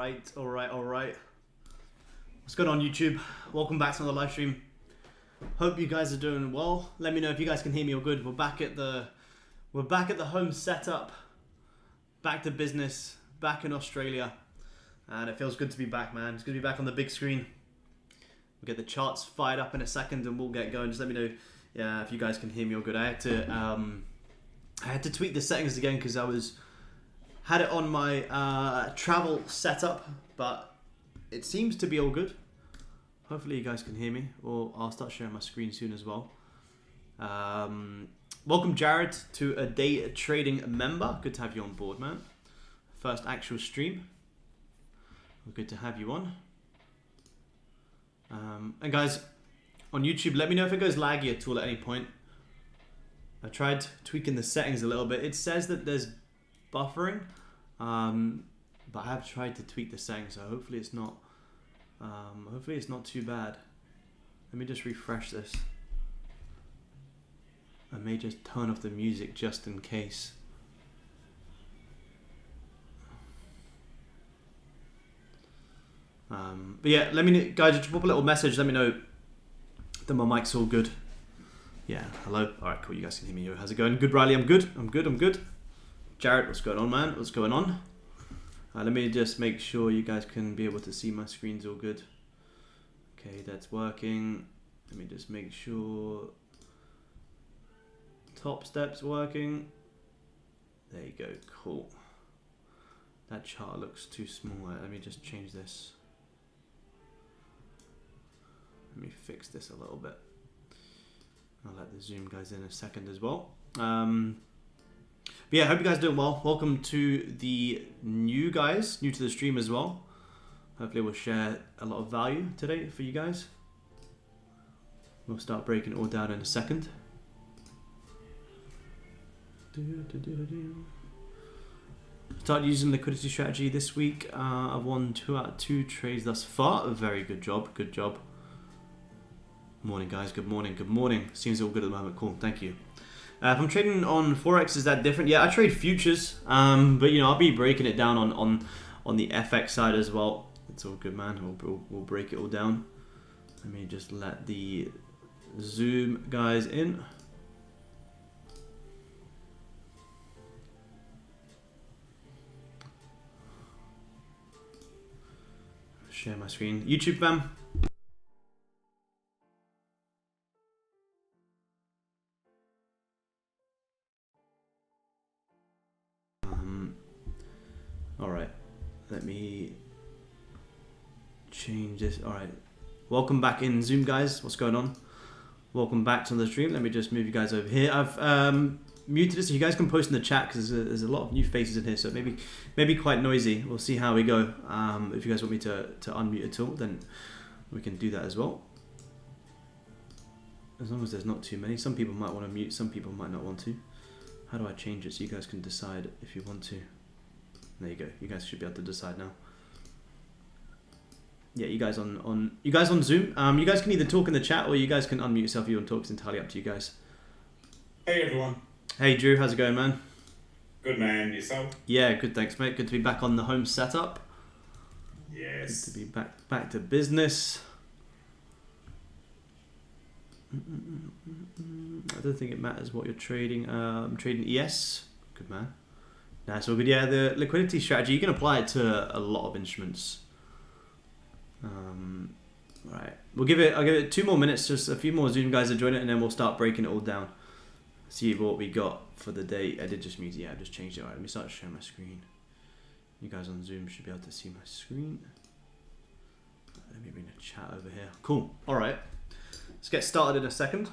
Alright. What's going on, YouTube? Welcome back to another live stream. Hope you guys are doing well. Let me know if you guys can hear me all good. We're back at the home setup. Back to business. Back in Australia. And it feels good to be back, man. It's good to be back on the big screen. We'll get the charts fired up in a second and we'll get going. Just let me know if you guys can hear me all good. I had to tweak the settings again because had it on my travel setup, but it seems to be all good. Hopefully you guys can hear me, or I'll start sharing my screen soon as well. Welcome, Jared, to a day trading member. Good to have you on board, man. First actual stream. Good to have you on. And guys, on YouTube, let me know if it goes laggy at all at any point. I tried tweaking the settings a little bit. It says that there's buffering, but I have tried to tweak the settings, so hopefully it's not too bad. Let me just refresh this. I may just turn off the music just in case. But yeah, let me know, guys, just pop a little message. Let me know that my mic's all good. Yeah, hello. All right, cool. You guys can hear me. How's it going? Good, Riley. I'm good. Jared, what's going on, man? What's going on? Let me just make sure you guys can be able to see my screen's all good. Okay, that's working. Let me just make sure top step's working. There you go. Cool. That chart looks too small. Let me just change this. Let me fix this a little bit. I'll let the Zoom guys in a second as well. But yeah, I hope you guys are doing well. Welcome to the new guys, new to the stream as well. Hopefully we'll share a lot of value today for you guys. We'll start breaking it all down in a second. Start using liquidity strategy this week. I've won 2 out of 2 trades thus far. Very good job. Morning, guys. Good morning. Seems all good at the moment. Cool. Thank you. If I'm trading on Forex, is that different? Yeah, I trade futures, but you know, I'll be breaking it down on the FX side as well. It's all good, man. We'll break it all down. Let me just let the Zoom guys in. Share my screen. YouTube fam. Alright, let me change this. Alright, welcome back in Zoom, guys. What's going on? Welcome back to the stream. Let me just move you guys over here. I've muted this so you guys can post in the chat because there's a lot of new faces in here, so it may be quite noisy. We'll see how we go. If you guys want me to unmute at all, then we can do that as well. As long as there's not too many. Some people might want to mute, some people might not want to. How do I change it so you guys can decide if you want to? There you go. You guys should be able to decide now. Yeah, you guys on Zoom. You guys can either talk in the chat or you guys can unmute yourself if you want to talk. It's entirely up to you guys. Hey everyone. Hey Drew, how's it going, man? Good, man. Yourself? Yeah, good, thanks, mate. Good to be back on the home setup. Yes. Good to be back to business. I don't think it matters what you're trading. I'm trading ES. Good, man. That's all good. Yeah, the liquidity strategy, you can apply it to a lot of instruments. Right, I'll give it 2 more minutes, just a few more Zoom guys to join it, and then we'll start breaking it all down. See what we got for the day. I did just mute it. Yeah, I just changed it. Alright, let me start sharing my screen. You guys on Zoom should be able to see my screen. Let me bring the chat over here. Cool. Alright, let's get started in a second.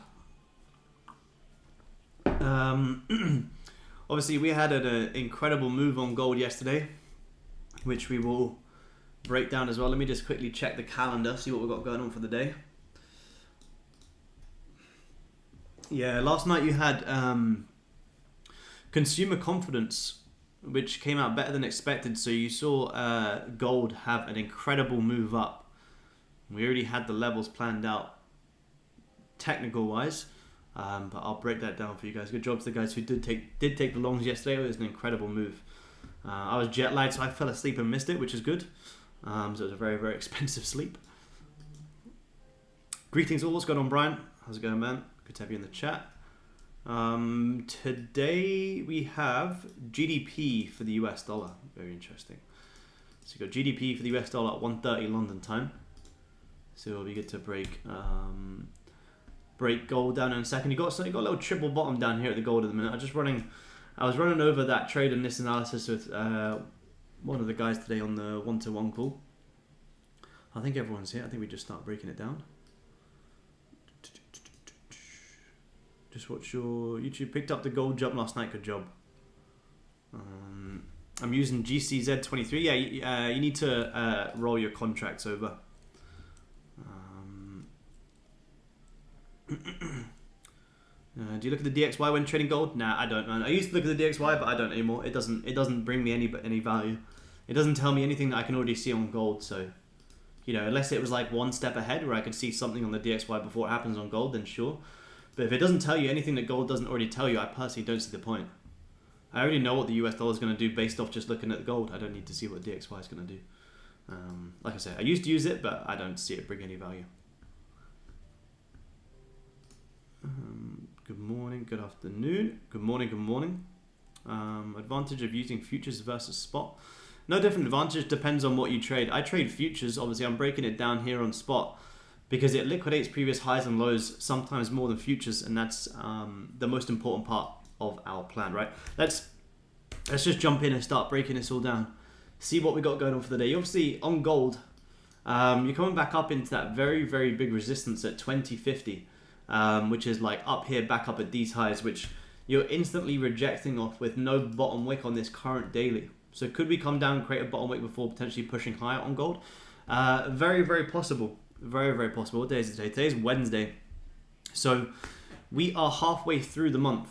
Obviously, we had an incredible move on gold yesterday, which we will break down as well. Let me just quickly check the calendar, see what we've got going on for the day. Yeah, last night you had consumer confidence, which came out better than expected. So you saw gold have an incredible move up. We already had the levels planned out technical-wise. But I'll break that down for you guys. Good job to the guys who did take the longs yesterday. It was an incredible move. I was jet lagged, so I fell asleep and missed it, which is good. So it was a very, very expensive sleep. Greetings all. What's going on, Brian? How's it going, man? Good to have you in the chat. Today we have GDP for the US dollar. Very interesting. So you got GDP for the US dollar at 1:30 London time. So it'll be good to break gold down in a second. You got a little triple bottom down here at the gold at the minute. I was running over that trade and this analysis with one of the guys today on the one-to-one call. I think everyone's here. I think we just start breaking it down. Just watch your YouTube. Picked up the gold jump last night. Good job. I'm using GCZ23. Yeah, you need to roll your contracts over. Do you look at the DXY when trading gold? Nah, I don't, man. I used to look at the DXY, but I don't anymore. It doesn't bring me any value. It doesn't tell me anything that I can already see on gold. So, unless it was like one step ahead where I could see something on the DXY before it happens on gold, then sure. But if it doesn't tell you anything that gold doesn't already tell you, I personally don't see the point. I already know what the US dollar is going to do based off just looking at the gold. I don't need to see what DXY is going to do. Like I said, I used to use it, but I don't see it bring any value. Good morning, good afternoon, good morning. Advantage of using futures versus spot. No different advantage, depends on what you trade. I trade futures, obviously I'm breaking it down here on spot because it liquidates previous highs and lows sometimes more than futures, and that's the most important part of our plan, right? Let's just jump in and start breaking this all down. See what we got going on for the day. Obviously on gold, you're coming back up into that very, very big resistance at 2050. Which is like up here, back up at these highs, which you're instantly rejecting off with no bottom wick on this current daily. So could we come down and create a bottom wick before potentially pushing higher on gold? Very, very possible. Very, very possible. What day is it today? Today's Wednesday. So we are halfway through the month.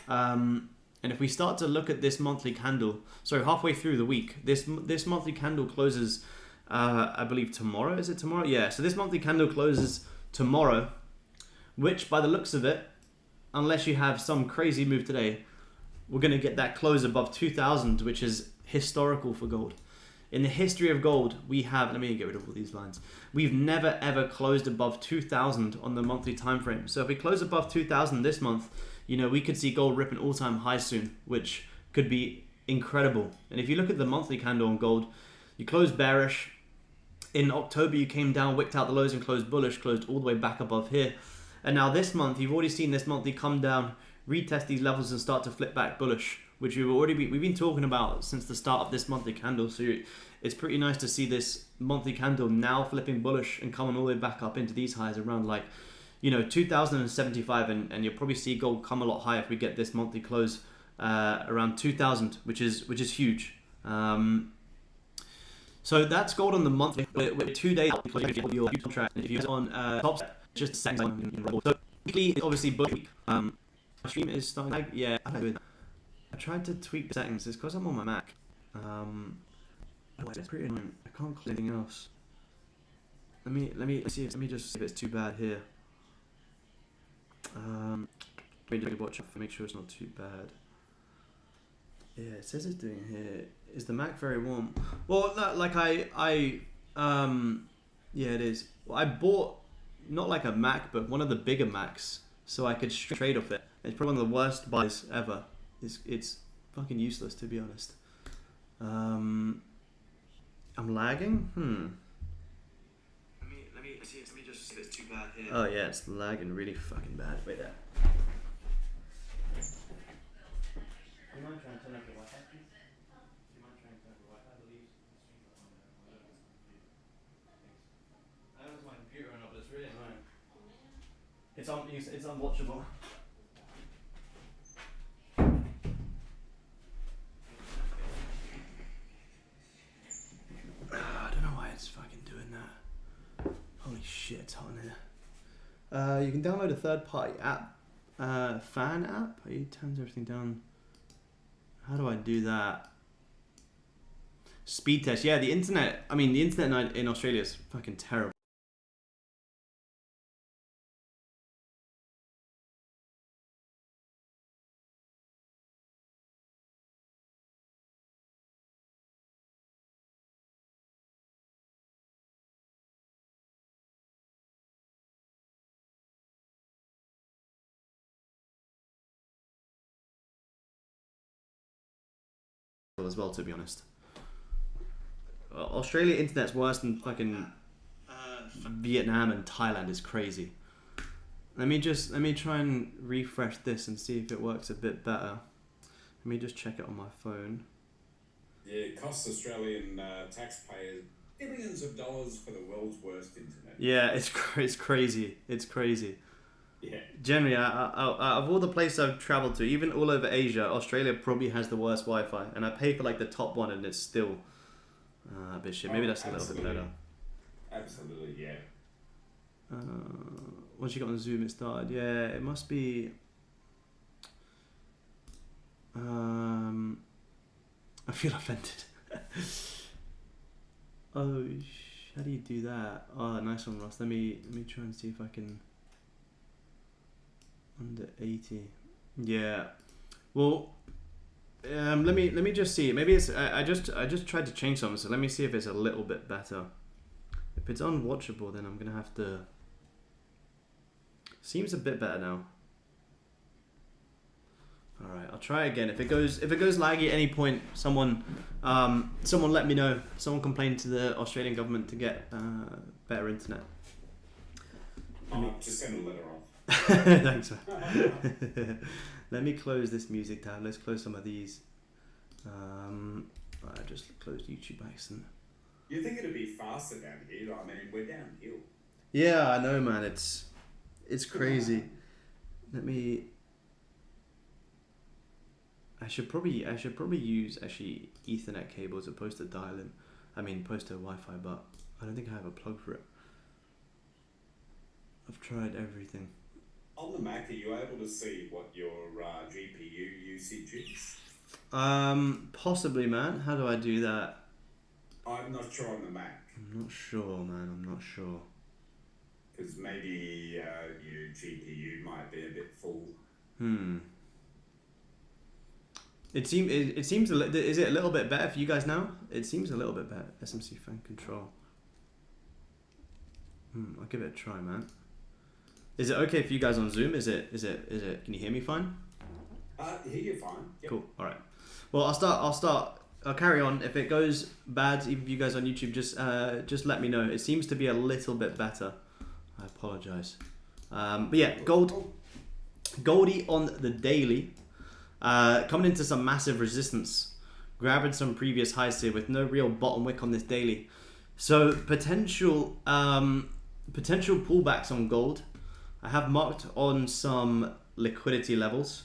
And if we start to look at this monthly candle, halfway through the week, this monthly candle closes, I believe tomorrow. Is it tomorrow? Yeah. So this monthly candle closes tomorrow. Which, by the looks of it, unless you have some crazy move today, we're going to get that close above 2,000, which is historical for gold. In the history of gold, we have, let me get rid of all these lines, we've never ever closed above 2,000 on the monthly time frame. So if we close above 2,000 this month, we could see gold rip an all-time high soon, which could be incredible. And if you look at the monthly candle on gold, you close bearish. In October, you came down, wicked out the lows and closed bullish, closed all the way back above here. And now this month, you've already seen this monthly come down, retest these levels and start to flip back bullish, which we've been talking about since the start of this monthly candle. So it's pretty nice to see this monthly candle now flipping bullish and coming all the way back up into these highs around 2,075, and you'll probably see gold come a lot higher if we get this monthly close around 2,000, which is huge. So that's gold on the monthly. With 2 days for your contract. If you're on top set, just the same in roll. So weekly is obviously bullish. My stream is starting to lag. Yeah, I tried to tweak the settings. It's because I'm on my Mac. It's pretty annoying. I can't close anything else. Let me just see if it's too bad here. Let me watch it to make sure it's not too bad. Yeah, it says it's doing here. Is the Mac very warm? Well, yeah, it is. Well, I bought not like a Mac, but one of the bigger Macs, so I could trade off it. It's probably one of the worst buys ever. It's fucking useless, to be honest. I'm lagging. Let me just see if it's too bad here. Oh yeah, it's lagging really fucking bad. Wait there. Do you mind trying to turn off the Wi-Fi, please? Do you mind trying to turn off the Wi-Fi? I believe the stream's not on there. I don't know if it's the computer. Thanks. I don't know if it's my computer or not, but it's really annoying. It's unwatchable. I don't know why it's fucking doing that. Holy shit, it's hot in here. You can download a third-party app, fan app. It turns everything down. How do I do that? Speed test. Yeah, the internet in Australia is fucking terrible. as well, to be honest. Australia internet's worse than fucking Vietnam and Thailand is crazy. Let me try and refresh this and see if it works a bit better. Let me just check it on my phone. Yeah, it costs Australian taxpayers billions of dollars for the world's worst internet. Yeah, it's crazy. It's crazy. Yeah. Generally, out of all the places I've travelled to, even all over Asia, Australia probably has the worst Wi-Fi, and I pay for like the top one, and it's still a bit shit. Maybe that's a little bit better. Absolutely, yeah. Once you got on Zoom, it started. Yeah, it must be. I feel offended. Oh, how do you do that? Oh, nice one, Ross. Let me try and see if I can. Under 80. Yeah. Well, let me just see. Maybe it's I just tried to change something. So let me see if it's a little bit better. If it's unwatchable, then I'm gonna have to. Seems a bit better now. All right, I'll try again. If it goes laggy at any point, someone let me know. Someone complain to the Australian government to get better internet. Just send a letter off. Thanks, man. Let me close this music tab. Let's close some of these. I just closed YouTube by accident. You think it'd be faster down here? I mean, we're downhill. Yeah, I know, man. It's crazy. Let me. I should probably use actually Ethernet cable as opposed to dial-in. I mean, opposed to Wi-Fi, but I don't think I have a plug for it. I've tried everything. On the Mac, are you able to see what your GPU usage is? Possibly, man. How do I do that? I'm not sure on the Mac. I'm not sure, man. I'm not sure. Because maybe your GPU might be a bit full. It seems is it a little bit better for you guys now? It seems a little bit better. SMC fan control. I'll give it a try, man. Is it okay for you guys on Zoom? Is it? Can you hear me fine? Hear you fine. Yep. Cool. All right. Well, I'll carry on. If it goes bad, even if you guys on YouTube, just let me know. It seems to be a little bit better. I apologize. But yeah, Goldie on the daily, coming into some massive resistance, grabbing some previous highs here with no real bottom wick on this daily. So potential pullbacks on gold. I have marked on some liquidity levels.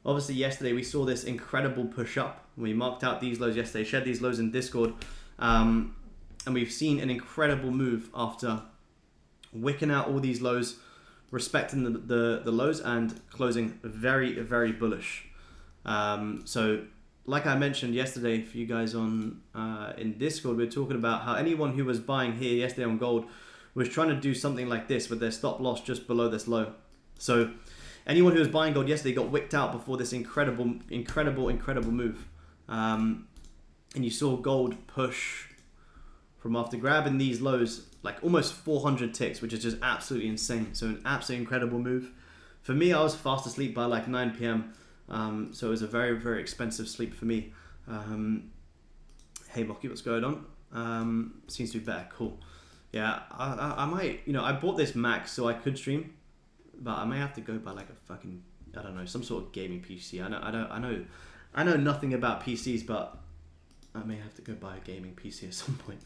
Obviously, yesterday we saw this incredible push up. We marked out these lows yesterday, shared these lows in Discord, and we've seen an incredible move after wicking out all these lows, respecting the lows and closing very, very bullish. So, like I mentioned yesterday, for you guys on in Discord, we were talking about how anyone who was buying here yesterday on gold was trying to do something like this with their stop loss just below this low. So anyone who was buying gold yesterday got wicked out before this incredible move. And you saw gold push from after grabbing these lows, like almost 400 ticks, which is just absolutely insane. So an absolutely incredible move. For me, I was fast asleep by like 9 p.m. So it was a very, very expensive sleep for me. Hey, Mocky, what's going on? Seems to be better. Cool. Yeah, I might, I bought this Mac so I could stream, but I may have to go buy like a fucking, I don't know, some sort of gaming PC. I know nothing about PCs, but I may have to go buy a gaming PC at some point.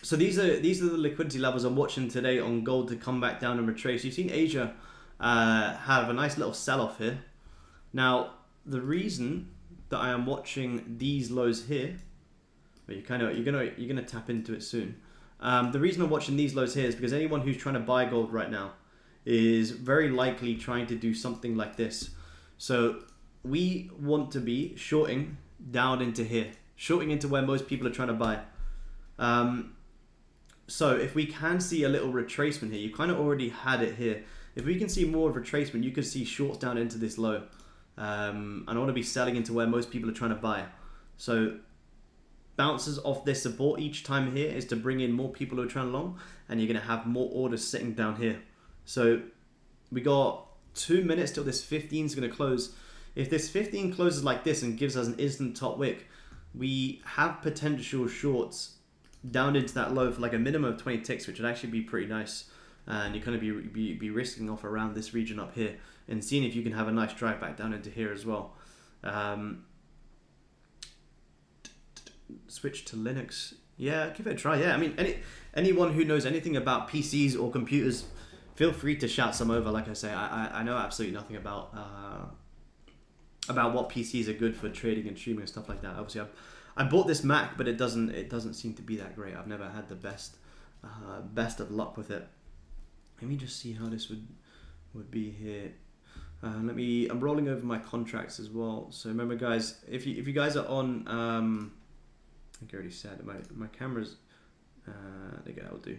So these are the liquidity levels I'm watching today on gold to come back down and retrace. You've seen Asia have a nice little sell-off here. Now, the reason that I am watching these lows here, but you're gonna tap into it soon. The reason I'm watching these lows here is because anyone who's trying to buy gold right now is very likely trying to do something like this. So we want to be shorting down into here, shorting into where most people are trying to buy. So if we can see a little retracement here, you kind of already had it here. If we can see more of a retracement, you could see shorts down into this low. And I want to be selling into where most people are trying to buy. So bounces off this support each time here is to bring in more people who are trying long, and you're going to have more orders sitting down here. So we got 2 minutes till this 15 is going to close. if this 15 closes like this and gives us an instant top wick, we have potential shorts down into that low for like a minimum of 20 ticks, which would actually be pretty nice. And you're going to be risking off around this region up here and seeing if you can have a nice drive back down into here as well. Switch to Linux. Yeah, give it a try. Yeah, I mean, anyone who knows anything about PCs or computers, feel free to shout some over. Like I say, I know absolutely nothing about what PCs are good for trading and streaming and stuff like that. Obviously, I bought this Mac, but it doesn't seem to be that great. I've never had the best of luck with it. Let me just see how this would be here. I'm rolling over my contracts as well. So remember, guys, if you guys are on, I think I already said my cameras. I think that'll do.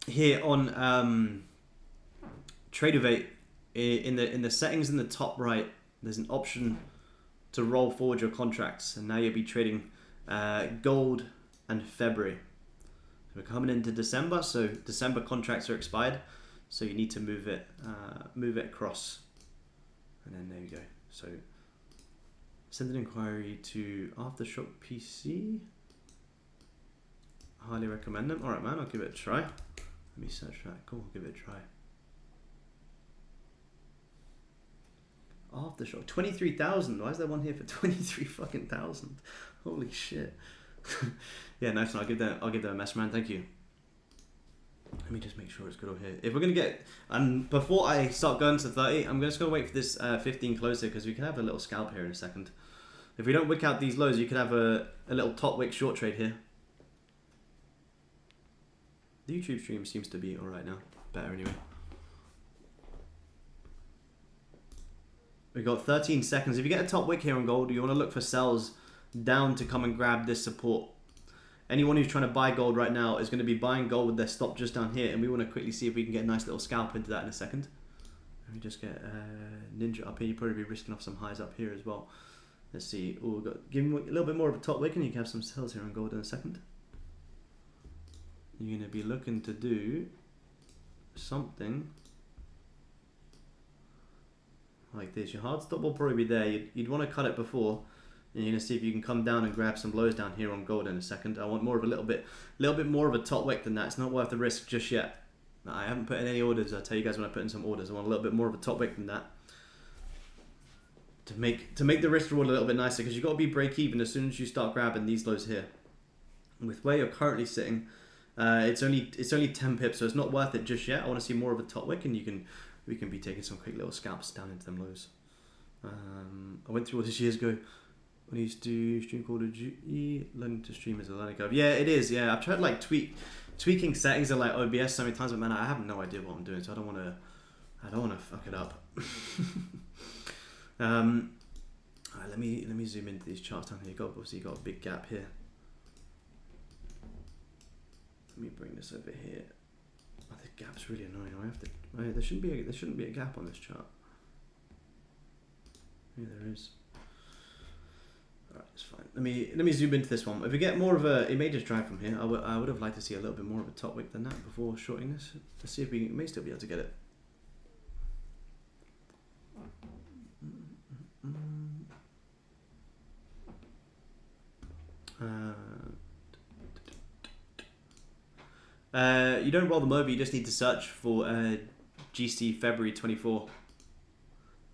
Here on Tradeovate, in the settings in the top right, there's an option to roll forward your contracts, and now you'll be trading gold and February. We're coming into December, so December contracts are expired, so you need to move it across, and then there you go. So send an inquiry to Aftershock PC. Highly recommend them. All right, man, I'll give it a try. Let me search that. Cool, I'll give it a try. Aftershock 23,000. Why is there one here for 23 fucking thousand? Holy shit. Yeah, nice one. I'll give that a mess, man. Thank you. Let me just make sure it's good over here. If we're gonna get, and before I start going to 30, I'm just gonna wait for this 15 close here, because we can have a little scalp here in a second. If we don't wick out these lows, you could have a little top wick short trade here. The YouTube stream seems to be alright now. Better anyway. We've got 13 seconds. If you get a top wick here on gold, you want to look for sells down to come and grab this support. Anyone who's trying to buy gold right now is going to be buying gold with their stop just down here, and we want to quickly see if we can get a nice little scalp into that in a second. Let me just get Ninja up here. You'll probably be risking off some highs up here as well. Let's see. Oh, we've got, give him a little bit more of a top wick, and you can have some sells here on gold in a second. You're going to be looking to do something like this. Your hard stop will probably be there. You'd want to cut it before, and you're going to see if you can come down and grab some lows down here on gold in a second. I want more of a little bit more of a top wick than that. It's not worth the risk just yet. I haven't put in any orders. I'll tell you guys when I put in some orders. I want a little bit more of a top wick than that to make the risk reward a little bit nicer, because you've got to be break even as soon as you start grabbing these lows here. With where you're currently sitting, it's only 10 pips, so it's not worth it just yet. I want to see more of a top wick, and we can be taking some quick little scalps down into them lows. I went through all this years ago when I used to stream Call of Duty, learning to stream as a learning curve. Yeah, it is. Yeah, I've tried like tweaking settings in like OBS so many times, but man, I have no idea what I'm doing, so I don't want to fuck it up. Alright, let me zoom into these charts down here. Obviously you got a big gap here. Let me bring this over here. Oh, the gap's really annoying. I have to. Oh, yeah, there shouldn't be a gap on this chart. Yeah, there is. Alright, it's fine. Let me zoom into this one. If we get more of a, it may just drive from here. I would have liked to see a little bit more of a top wick than that before shorting this. Let's see if we may still be able to get it. You don't roll them over, you just need to search for GC February 24,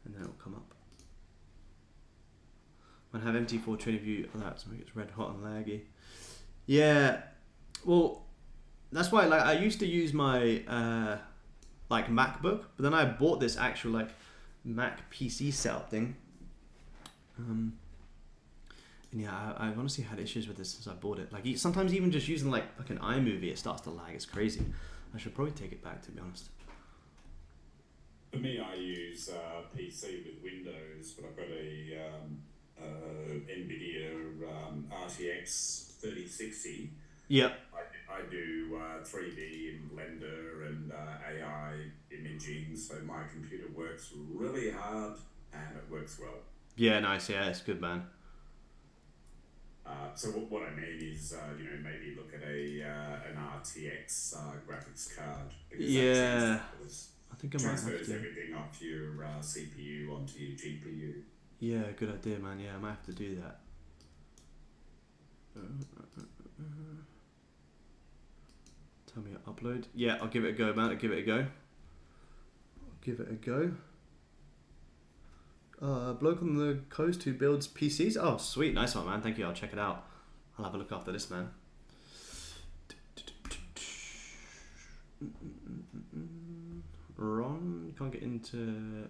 and then it'll come up. When I have MT4 trading view, oh, that's when it gets red hot and laggy. Yeah, well, that's why like I used to use my like MacBook, but then I bought this actual like Mac PC setup thing. And yeah, I've honestly had issues with this since I bought it. Like sometimes even just using like an iMovie, it starts to lag. It's crazy. I should probably take it back, to be honest. For me, I use PC with Windows, but I've got a NVIDIA RTX 3060. Yep. I do 3D in Blender and AI imaging, so my computer works really hard and it works well. Yeah, nice. Yeah, it's good, man. So what I mean is, maybe look at an RTX graphics card. Yeah, I think I might have Transfers to. everything off your CPU onto your GPU. Yeah, good idea, man. Yeah, I might have to do that. Tell me to upload. Yeah, I'll give it a go, man. I'll give it a go. Bloke on the coast who builds PCs. Oh, sweet. Nice one, man. Thank you. I'll check it out. I'll have a look after this, man. Ron, can't get into...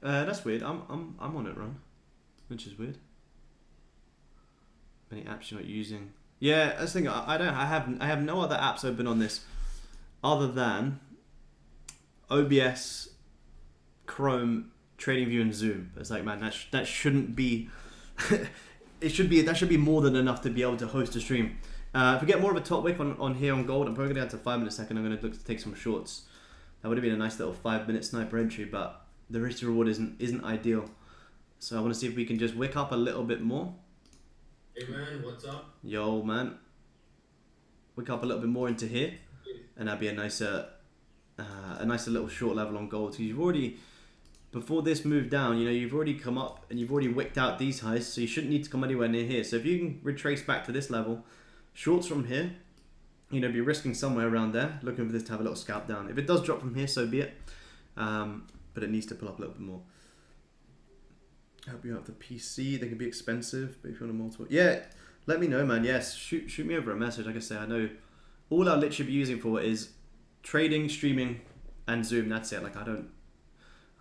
that's weird. I'm on it, Ron. Which is weird. Many apps you're not using. Yeah, that's the thing. I have no other apps open on this other than OBS, Chrome, TradingView, and Zoom. It's like, man, that shouldn't be. That should be more than enough to be able to host a stream. If we get more of a top wick on here on gold, I'm probably gonna go down to 5 minutes a second. I'm gonna look to take some shorts. That would have been a nice little 5-minute sniper entry, but the risk to reward isn't ideal. So I want to see if we can just wick up a little bit more. Hey man, what's up? Yo, man. Wick up a little bit more into here, and that'd be a nicer little short level on gold. Because you've already, before this move down, you've already come up and you've already wicked out these highs, so you shouldn't need to come anywhere near here. So if you can retrace back to this level, shorts from here, be risking somewhere around there, looking for this to have a little scalp down. If it does drop from here, so be it. But it needs to pull up a little bit more. Help you out with the PC. They can be expensive, but if you want a multiple, yeah, let me know, man. Yes, shoot me over a message. Like I say, I know all I'll literally be using for is trading, streaming, and Zoom. That's it. Like I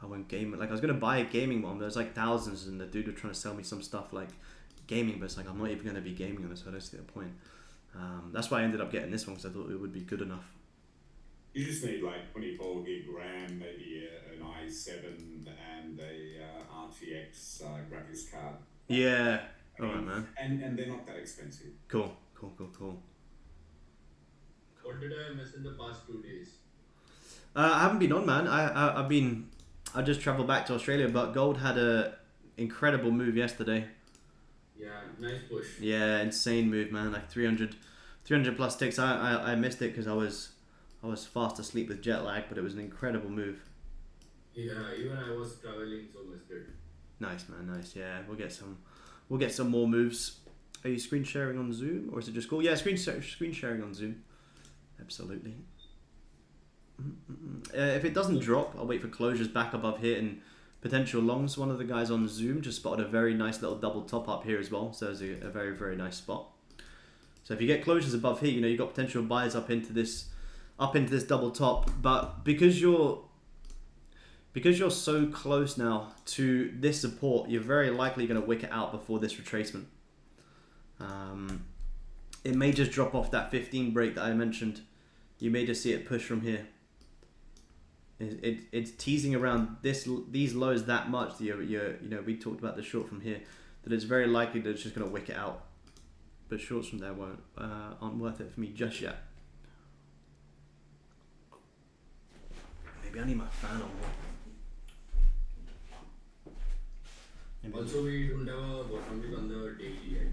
won't game. Like I was gonna buy a gaming one, but there's like thousands, and the dude was trying to sell me some stuff like gaming, but it's like I'm not even gonna be gaming on this, so I don't see the point. That's why I ended up getting this one because I thought it would be good enough. You just need like 24 gig RAM, maybe an i7 and a RTX graphics card. Yeah. All right, man. And they're not that expensive. Cool. What did I miss in the past 2 days? I haven't been on, man. I just travelled back to Australia, but gold had a incredible move yesterday. Yeah, nice push. Yeah, insane move, man. Like 300 plus ticks. I missed it because I was fast asleep with jet lag, but it was an incredible move. Yeah, even I was traveling, so missed it. Nice, man. Nice. Yeah, we'll get some more moves. Are you screen sharing on Zoom or is it just cool? Yeah, screen sharing on Zoom. Absolutely. If it doesn't drop, I'll wait for closures back above here and potential longs. One of the guys on Zoom just spotted a very nice little double top up here as well. So it's a very, very nice spot. So if you get closures above here, you've got potential buyers up into this double top. But because you're so close now to this support, you're very likely going to wick it out before this retracement. It may just drop off that 15 break that I mentioned. You may just see it push from here. It's teasing around these lows that much that we talked about the short from here, that it's very likely that it's just going to wick it out. But shorts from there aren't worth it for me just yet. Maybe I need my fan on more. Also, we don't have a bottom wick on the daily yet.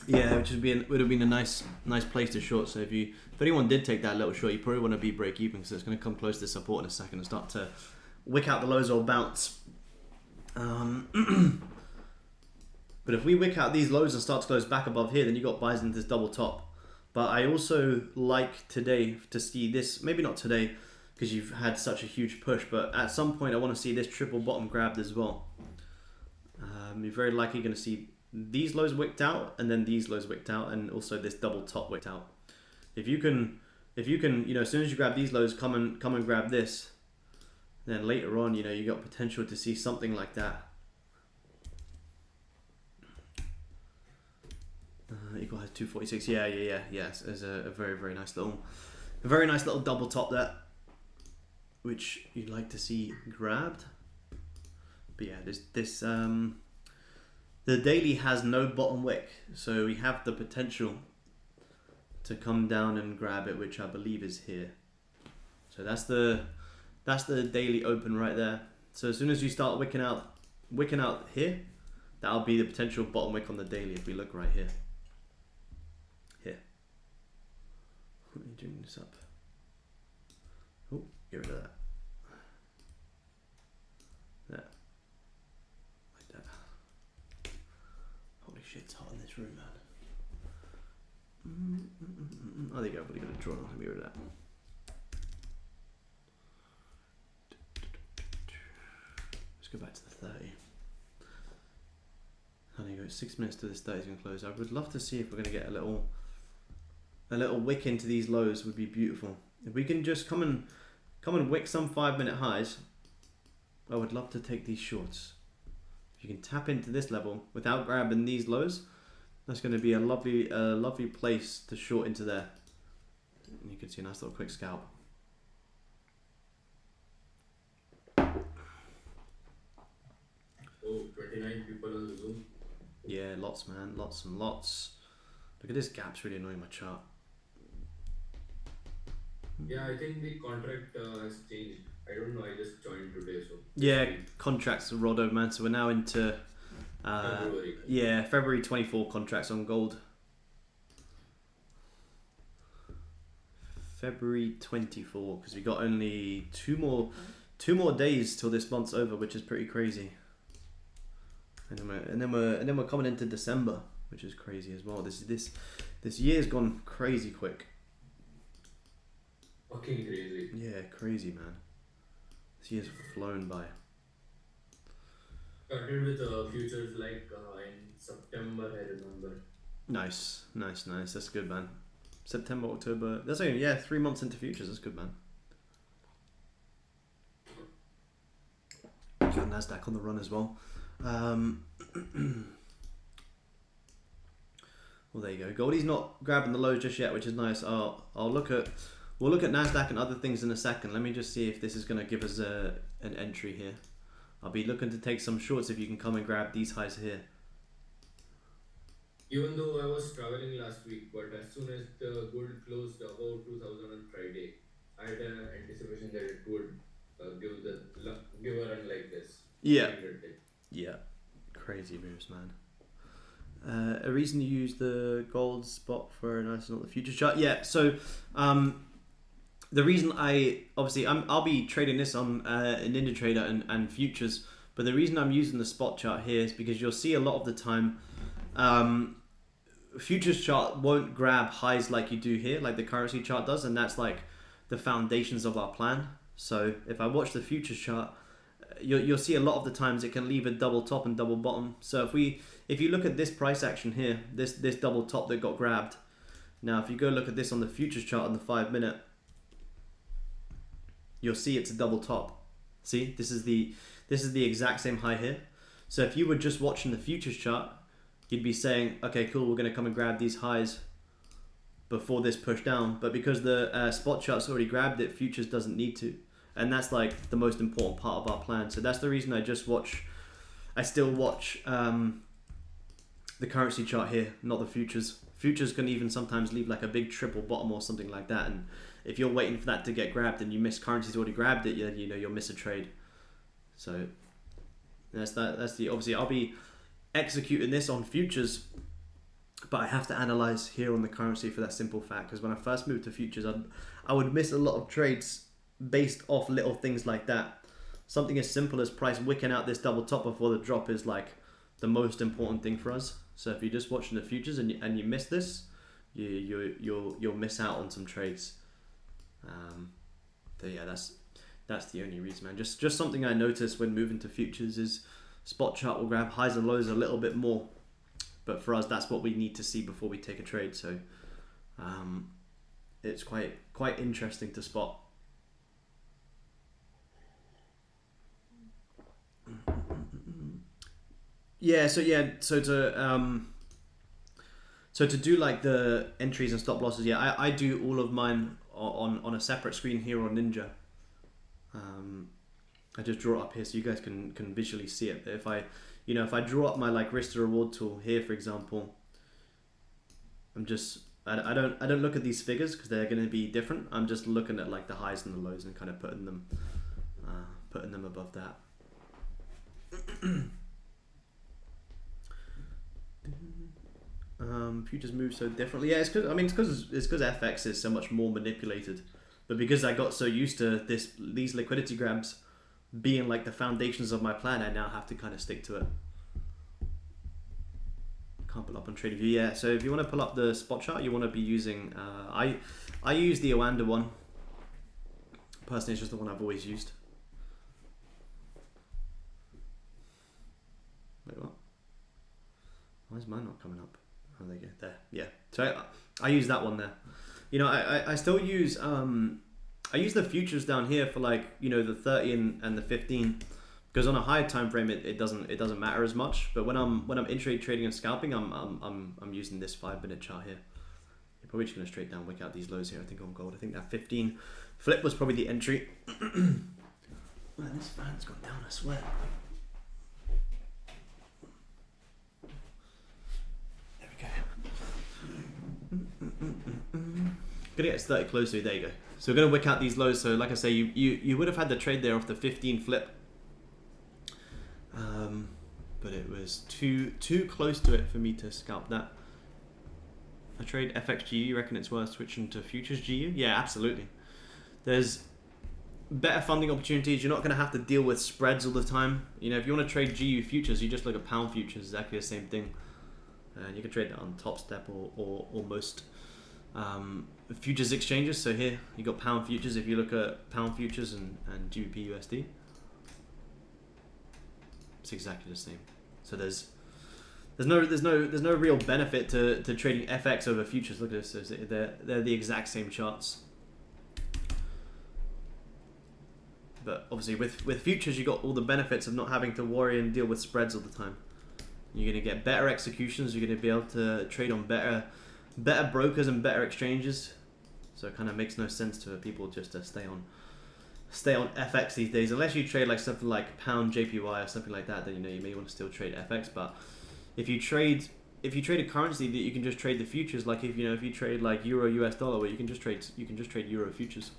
Yeah, which would have been a nice place to short. So if anyone did take that little short, you probably want to be break even because it's going to come close to support in a second and start to wick out the lows or bounce. But if we wick out these lows and start to close back above here, then you got buys into this double top. But I also like today to see this, maybe not today because you've had such a huge push, but at some point I want to see this triple bottom grabbed as well. You're very likely going to see these lows wicked out and then these lows wicked out and also this double top wicked out. If you can, as soon as you grab these lows, come and grab this, then later on, you got potential to see something like that. Equal has 246. Yes. There's a very, very nice little double top there, which you'd like to see grabbed. But yeah, the daily has no bottom wick, so we have the potential to come down and grab it, which I believe is here. So that's the daily open right there. So as soon as you start wicking out here, that'll be the potential bottom wick on the daily if we look right here. Let me bring this up. Oh, get rid of that. There. Like that. Holy shit, it's hot in this room, man. Oh, there you go. I've already got a draw on. Let me get rid of that. Let's go back to the 30. And you go 6 minutes to this 30 is going to close. I would love to see if we're going to get a little wick into these lows. Would be beautiful. If we can just come and wick some 5-minute highs, I would love to take these shorts. If you can tap into this level without grabbing these lows, that's going to be a lovely place to short into there. And you can see a nice little quick scalp. Oh, 29 people on the Zoom. Yeah, lots, man. Lots and lots. Look at this gap's really annoying my chart. Yeah, I think the contract has changed. I don't know, I just joined today, so. Yeah, contracts are rolled over, man. So we're now into February. yeah, February 24 contracts on gold. February 24, because we got only two more days till this month's over, which is pretty crazy. And then we're coming into December, which is crazy as well. This year's gone crazy quick. Fucking crazy. Yeah, crazy, man. This year's flown by. Started with futures like in September, I remember. Nice. That's good, man. September, October. That's only 3 months into futures. That's good, man. Got Nasdaq on the run as well. Well, there you go. Goldie's not grabbing the low just yet, which is nice. We'll look at Nasdaq and other things in a second. Let me just see if this is going to give us an entry here. I'll be looking to take some shorts if you can come and grab these highs here. Even though I was traveling last week, but as soon as the gold closed above 2000 on Friday, I had an anticipation that it would give a run like this. Yeah. Yeah. Crazy moves, man. A reason to use the gold spot for an nice, not the futures chart. Yeah. So, the reason I'll be trading this on NinjaTrader and futures, but the reason I'm using the spot chart here is because you'll see a lot of the time, futures chart won't grab highs like you do here, like the currency chart does, and that's like the foundations of our plan. So if I watch the futures chart, you'll see a lot of the times it can leave a double top and double bottom. So if you look at this price action here, this double top that got grabbed. Now if you go look at this on the futures chart on the 5-minute, you'll see it's a double top. See, this is the exact same high here. So if you were just watching the futures chart, you'd be saying, okay, cool, we're going to come and grab these highs before this push down. But because the spot chart's already grabbed it, futures doesn't need to. And that's like the most important part of our plan. So that's the reason I still watch the currency chart here, not the futures. Futures can even sometimes leave like a big triple bottom or something like that. And if you're waiting for that to get grabbed and you miss, currency's already grabbed it, you'll miss a trade. So obviously I'll be executing this on futures, but I have to analyze here on the currency for that simple fact, because when I first moved to futures, I would miss a lot of trades based off little things like that. Something as simple as price wicking out this double top before the drop is like the most important thing for us. So if you're just watching the futures and you miss this, you'll miss out on some trades. So yeah, that's the only reason, man. Just something I noticed when moving to futures is spot chart will grab highs and lows a little bit more, but for us that's what we need to see before we take a trade. So it's quite interesting to spot. So to do like the entries and stop losses, I do all of mine on a separate screen here on Ninja. I just draw it up here so you guys can visually see it. If I draw up my like risk to reward tool here, for example, I don't look at these figures because they're going to be different. I'm just looking at like the highs and the lows and kind of putting them above that. Futures move so differently. Yeah, it's because FX is so much more manipulated But because I got so used to these liquidity grabs being like the foundations of my plan, I now have to kind of stick to it. Can't pull up on TradingView. Yeah, so if you want to pull up the spot chart, you want to be using I use the Oanda one. Personally, it's just the one I've always used. Wait, what? Why is mine not coming up? Oh, there you go. There. Yeah. So I use that one there. You know, I still use I use the futures down here for like, you know, the 30 and the 15, because on a higher time frame it doesn't matter as much. But when I'm intraday trading and scalping, I'm using this 5-minute chart here. You're probably just gonna straight down wick out these lows here. I think on gold. I think that 15 flip was probably the entry. Man, this fan's gone down, I swear. There we go. Gonna get 30 closer. There you go. So we're gonna wick out these lows. So like I say, you would have had the trade there off the 15 flip, but it was too close to it for me to scalp that. I trade FXGU. You reckon it's worth switching to futures GU? Yeah, absolutely. There's better funding opportunities. You're not going to have to deal with spreads all the time. You know, if you want to trade GU futures, you just look at pound futures. Exactly the same thing. And you can trade that on Top Step or most futures exchanges. So here you got pound futures. If you look at pound futures and GBP USD, it's exactly the same. So there's no real benefit to trading FX over futures. Look at this. They're the exact same charts. But obviously with futures, you got all the benefits of not having to worry and deal with spreads all the time. You're going to get better executions. You're going to be able to trade on better brokers and better exchanges. So it kind of makes no sense to people just to stay on FX these days, unless you trade like something like pound JPY or something like that. Then you may want to still trade FX. But if you trade a currency that you can just trade the futures, like if you trade like Euro US dollar, where you can just trade Euro futures.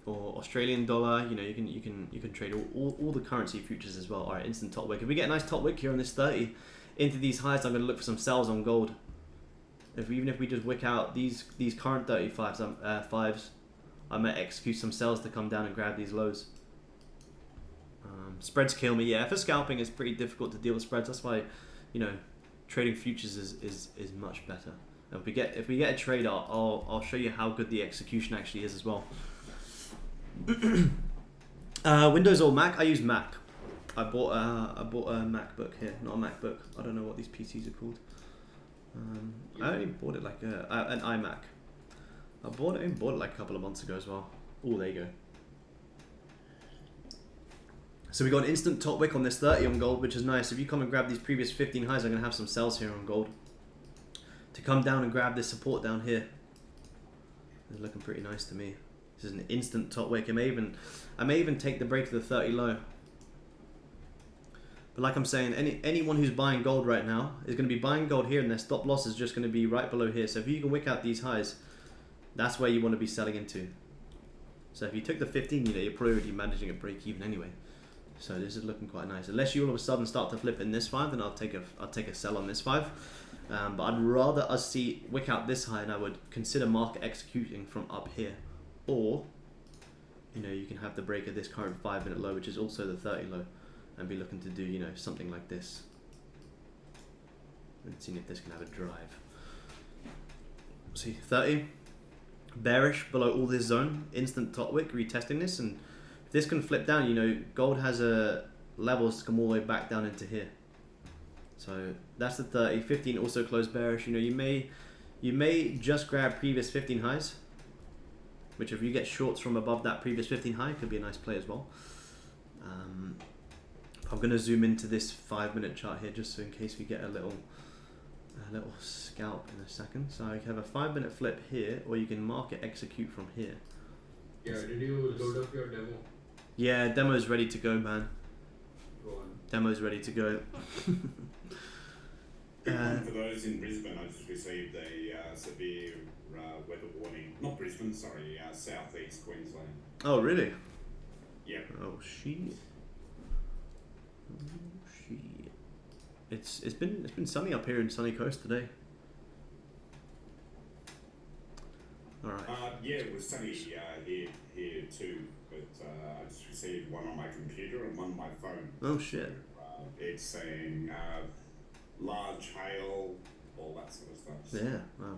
Or Australian dollar, you can trade all the currency futures as well. All right, instant top wick. If we get a nice top wick here on this 30 into these highs, I'm going to look for some sells on gold. Even if we just wick out these current 35s, fives, I might execute some sells to come down and grab these lows. Spreads kill me. Yeah, for scalping, it's pretty difficult to deal with spreads. That's why, trading futures is much better. And if we get a trade, I'll show you how good the execution actually is as well. Windows or Mac? I use Mac. I bought a MacBook here, not a MacBook. I don't know what these PCs are called. I only bought it like an iMac. I bought it like a couple of months ago as well. Oh, there you go. So we got an instant top wick on this 30 on gold, which is nice. If you come and grab these previous 15 highs, I'm gonna have some sells here on gold to come down and grab this support down here. It's looking pretty nice to me. This is an instant top wick. I may even take the break of the 30 low. But like I'm saying, anyone who's buying gold right now is going to be buying gold here, and their stop loss is just going to be right below here. So if you can wick out these highs, that's where you want to be selling into. So if you took the 15, you're probably already managing a break even anyway. So this is looking quite nice. Unless you all of a sudden start to flip in this 5, then I'll take a sell on this 5. But I'd rather us see wick out this high, and I would consider market executing from up here. Or, you can have the break of this current 5-minute low, which is also the 30 low, and be looking to do, something like this. And seeing if this can have a drive. See, 30, bearish below all this zone, instant top wick, retesting this, and if this can flip down, gold has levels to come all the way back down into here. So that's the 30. 15 also closed bearish. You may just grab previous 15 highs, which if you get shorts from above that previous 15 high, could be a nice play as well. I'm going to zoom into this 5-minute chart here, just so in case we get a little scalp in a second. So I have a 5-minute flip here, or you can market execute from here. Yeah, did you load up your demo? Yeah, demo's ready to go, man. Go on. Demo's ready to go. For those in Brisbane, I just received a severe weather warning. Not Brisbane, sorry, southeast Queensland. Oh, really? Yeah. Oh, shit. It's been sunny up here in Sunny Coast today. Yeah, it was sunny here too, but I just received one on my computer and one on my phone. Oh So shit. it's saying large hail, all that sort of stuff. So. Yeah. Wow.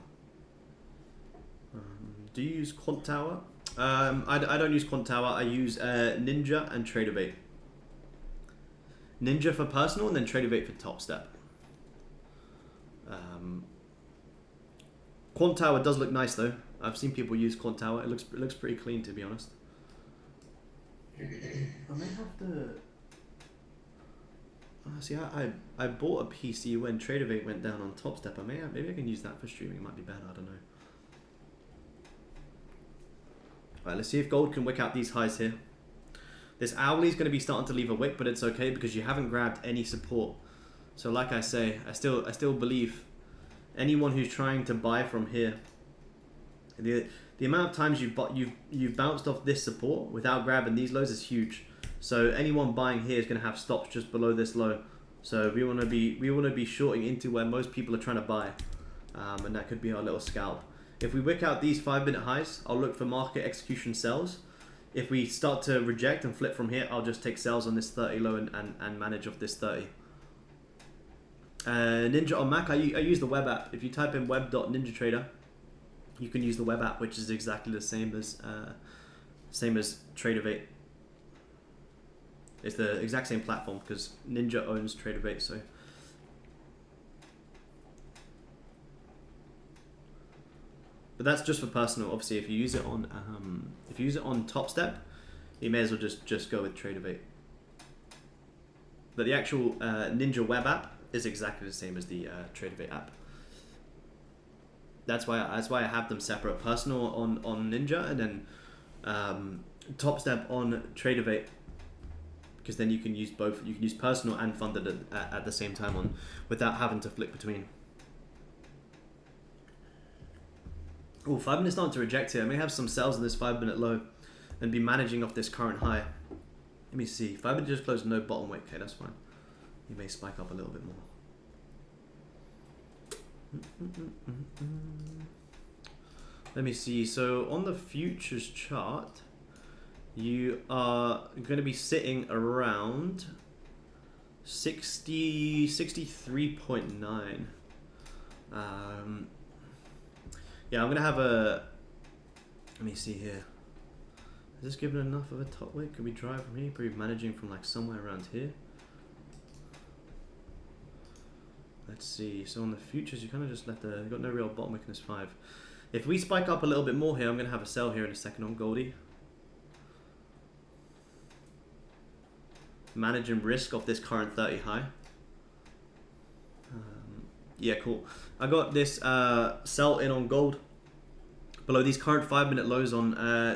Do you use Quant Tower? I don't use Quant Tower. I use Ninja and TraderBait. Ninja for personal, and then TraderBait for top step. Quant Tower does look nice though. I've seen people use Quant Tower. It looks pretty clean, to be honest. I may have to. See, I bought a PC when TraderBait went down on top step. Maybe I can use that for streaming. It might be better. I don't know. Alright, let's see if gold can wick out these highs here. This hourly is going to be starting to leave a wick, but it's okay because you haven't grabbed any support. So like I say, I still believe anyone who's trying to buy from here, the amount of times you've bounced off this support without grabbing these lows is huge. So anyone buying here is going to have stops just below this low. So we want to be shorting into where most people are trying to buy, and that could be our little scalp. If we wick out these 5-minute highs, I'll look for market execution sells. If we start to reject and flip from here, I'll just take sells on this 30 low and manage off this 30. Ninja on Mac, I use the web app. If you type in web.ninjatrader, you can use the web app, which is exactly the same as TraderBait. It's the exact same platform because Ninja owns TraderBait. So, but that's just for personal. Obviously, if you use it on Top Step, you may as well just go with TraderBait. But the actual Ninja web app is exactly the same as the TraderBait app. That's why I have them separate. Personal on Ninja and then Top Step on TraderBait, because then you can use both. You can use personal and funded at the same time on without having to flip between. Oh, 5 minutes starting to reject here. I may have some sells in this 5-minute low and be managing off this current high. Let me see. 5 minutes just closed, no bottom wick. Okay, that's fine. You may spike up a little bit more. Let me see. So on the futures chart, you are going to be sitting around 63.9. Yeah, I'm going to have a... Let me see here. Is this giving enough of a top wick? Could we drive from here? Probably managing from like somewhere around here. Let's see. So on the futures, you kind of just let you got no real bottom wick in this 5. If we spike up a little bit more here, I'm going to have a sell here in a second on Goldie. Managing risk off this current 30 high. Yeah, cool. I got this sell in on gold below these current 5-minute lows on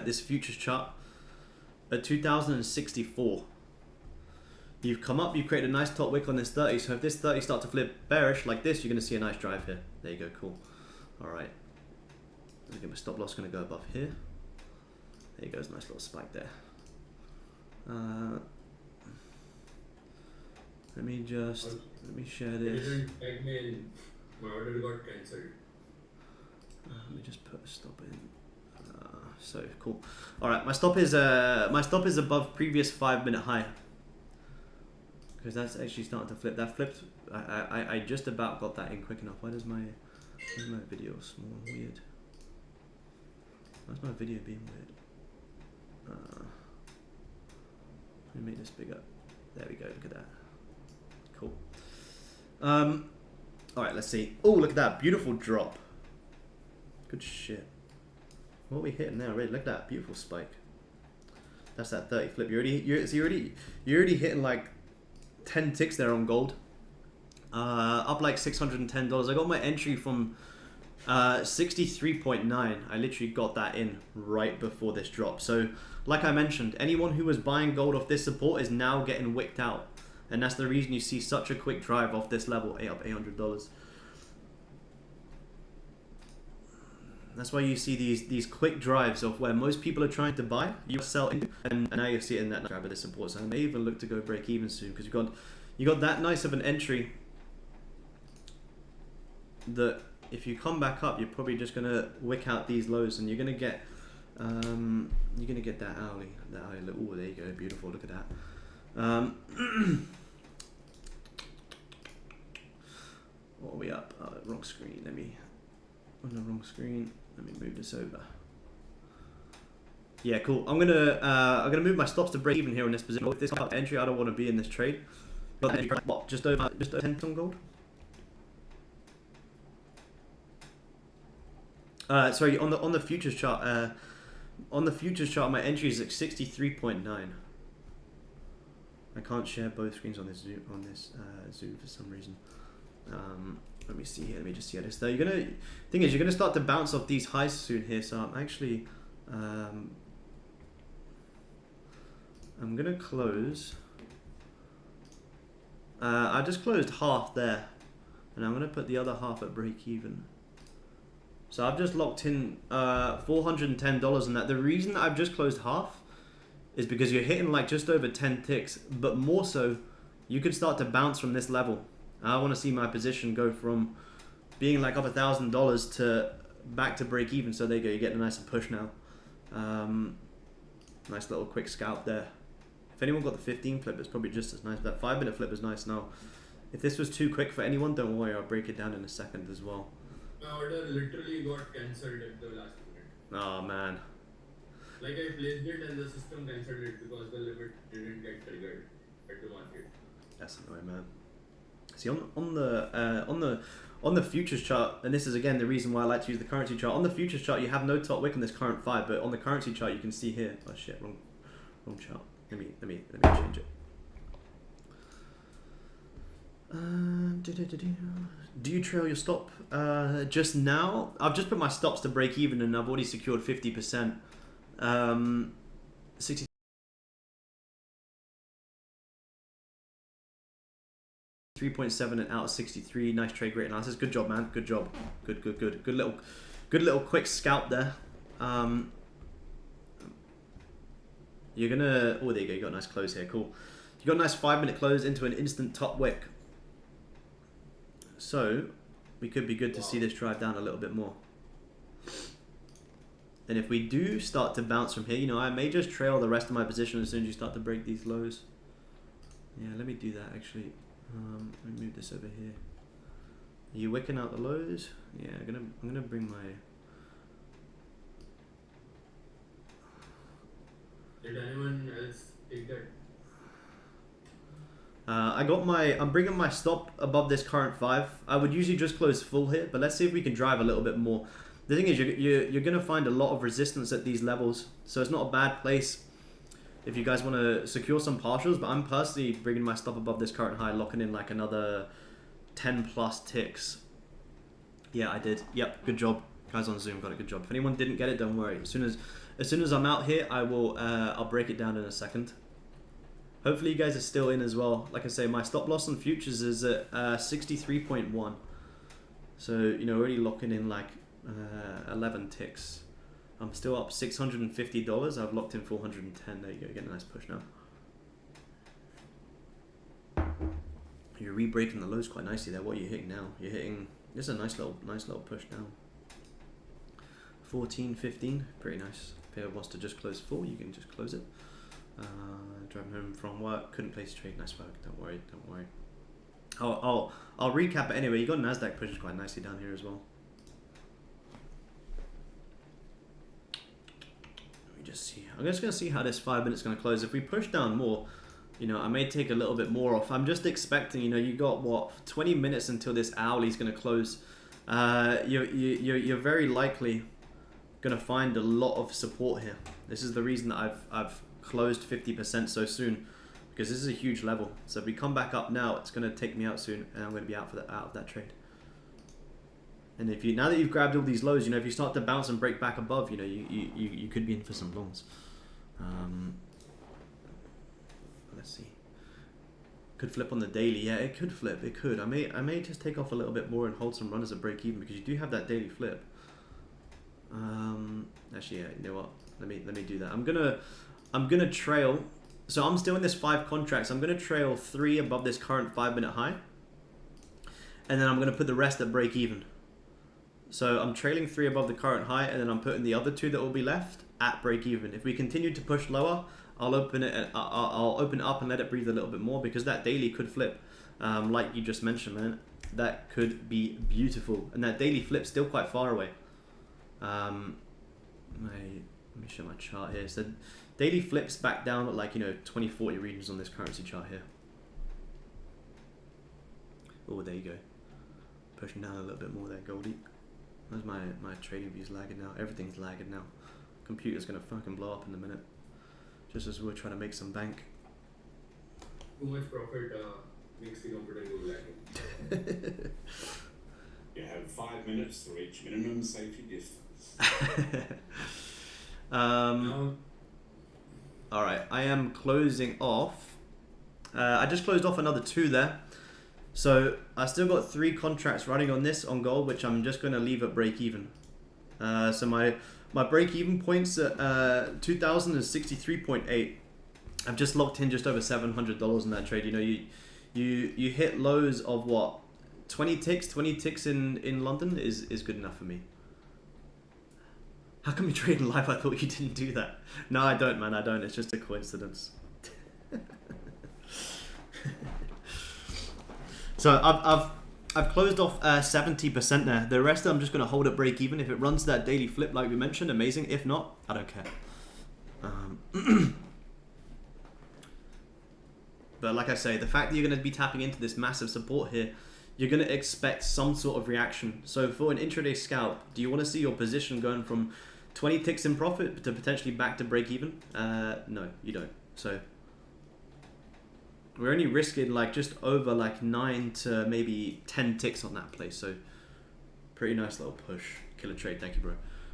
this futures chart at 2064. You've come up, you've created a nice top wick on this 30. So if this 30 starts to flip bearish like this, you're going to see a nice drive here. There you go, cool. All right. Look at my stop loss, going to go above here. There you go, nice little spike there. Let me share this. Didn't tag me in. My order got cancelled. Let me just put a stop in. So cool. All right, my stop is above previous 5-minute high because that's actually starting to flip. That flipped. I just about got that in quick enough. Why does my video small? Weird. Why's my video being weird? Let me make this bigger. There we go. Look at that. Cool. All right, let's see. Oh, look at that beautiful drop. Good shit. What are we hitting now? Really, look at that beautiful spike. That's that 30 flip. You're already hitting like 10 ticks there on gold. Up like $610. I got my entry from 63.9. I literally got that in right before this drop. So, like I mentioned, anyone who was buying gold off this support is now getting wicked out. And that's the reason you see such a quick drive off this level, up $800. That's why you see these quick drives of where most people are trying to buy, you sell into, and now you're seeing that grab of this support. So I may even look to go break even soon because you got that nice of an entry that if you come back up, you're probably just gonna wick out these lows and you're gonna get You're gonna get that hourly. Oh, there you go. Beautiful. Look at that. What are we up? Wrong screen. On the wrong screen. Let me move this over. Yeah, cool. I'm gonna move my stops to break even here in this position. With this entry, I don't want to be in this trade. What? Just over 10 on gold. Sorry, on the futures chart. On the futures chart, my entry is at 63.9. I can't share both screens on this Zoom for some reason. Let me see here. Let me just see how this. You're gonna start to bounce off these highs soon here. So I'm actually, I'm gonna close. I just closed half there, and I'm gonna put the other half at break even. So I've just locked in $410 on that. The reason that I've just closed half is because you're hitting like just over 10 ticks, but more so, you could start to bounce from this level. I want to see my position go from being like up $1,000 to back to break even. So there you go, you're getting a nice push now. Nice little quick scalp there. If anyone got the 15 flip, it's probably just as nice. That 5-minute flip is nice now. If this was too quick for anyone, don't worry, I'll break it down in a second as well. My order literally got cancelled at the last minute. Oh man. Like I placed it and the system cancelled it because the limit didn't get triggered at the market. That's annoying, man. See on the futures chart, and this is again the reason why I like to use the currency chart. On the futures chart, you have no top wick on this current 5, but on the currency chart, you can see here. Oh shit, wrong chart. Let me change it. Do you trail your stop? Just now, I've just put my stops to break even, and I've already secured 50%. 60. $3.7 and out of 63. Nice trade, great analysis. Good job, man. Good job. Good little quick scalp there. You're gonna. Oh, there you go. You got a nice close here. Cool. You got a nice 5-minute close into an instant top wick. So we could be good to see this drive down a little bit more. And if we do start to bounce from here, you know, I may just trail the rest of my position as soon as you start to break these lows. Yeah, let me do that actually. Let me move this over here. Are you wicking out the lows? Yeah, I'm gonna bring my. Did anyone else take that? I'm bringing my stop above this current 5. I would usually just close full here, but let's see if we can drive a little bit more. The thing is, you're gonna find a lot of resistance at these levels, so it's not a bad place if you guys want to secure some partials, but I'm personally bringing my stop above this current high, locking in like another 10 plus ticks. Yeah, I did. Yep, good job. Guys on Zoom got a good job. If anyone didn't get it, don't worry. As soon as I'm out here, I will I'll break it down in a second. Hopefully you guys are still in as well. Like I say, my stop loss on futures is at 63.1. So, you know, already locking in like 11 ticks. I'm still up $650. I've locked in 410. There you go. Getting a nice push now. You're re-breaking the lows quite nicely there. What are you hitting now? You're hitting. This is a nice little push now. 14, 15. Pretty nice. If whoever wants to just close full, you can just close it. Driving home from work. Couldn't place a trade. Nice work. Don't worry. Don't worry. I'll recap it anyway. You got Nasdaq pushes quite nicely down here as well. Just see. I'm just going to see how this 5 minutes is going to close. If we push down more, you know, I may take a little bit more off. I'm just expecting, you know, you got what 20 minutes until this hourly is going to close. You're very likely going to find a lot of support here. This is the reason that I've closed 50% so soon, because this is a huge level. So if we come back up now, it's going to take me out soon, and I'm going to be out of that trade. And if now that you've grabbed all these lows, you know, if you start to bounce and break back above, you know, you could be in for some longs. Let's see. Could flip on the daily. Yeah, it could flip. It could. I may just take off a little bit more and hold some runners at break even, because you do have that daily flip. Actually, yeah. You know what? Let me do that. I'm gonna trail. So I'm still in this 5 contracts. I'm gonna trail 3 above this current 5-minute high, and then I'm gonna put the rest at break even. So I'm trailing 3 above the current high, and then I'm putting the other 2 that will be left at break even. If we continue to push lower, I'll open it. I'll open it up and let it breathe a little bit more, because that daily could flip, like you just mentioned, man. That could be beautiful, and that daily flip's still quite far away. Let me show my chart here. So daily flips back down at like 2040 regions on this currency chart here. Oh, there you go. Pushing down a little bit more there, Goldie. Where's my trading views lagging now? Everything's lagging now. Computer's gonna fucking blow up in a minute. Just as we're trying to make some bank. Too much profit makes the computer go lagging. You have 5 minutes to reach minimum safety distance. Now, Alright, I am closing off. I just closed off another 2 there. So I still got 3 contracts running on this on gold, which I'm just going to leave at break even. So my break even points at 2063.8. I've just locked in just over $700 in that trade. You hit lows of what, 20 ticks in London is good enough for me. How come you trade in live? I thought you didn't do that. No, I don't, man. I don't. It's just a coincidence. So I've closed off 70% there. The rest I'm just going to hold at break even. If it runs that daily flip like we mentioned, amazing. If not, I don't care. But like I say, the fact that you're going to be tapping into this massive support here, you're going to expect some sort of reaction. So for an intraday scalp, do you want to see your position going from 20 ticks in profit to potentially back to break even? No, you don't. So we're only risking like just over like 9 to maybe 10 ticks on that place. So pretty nice little push. Killer trade. Thank you, bro.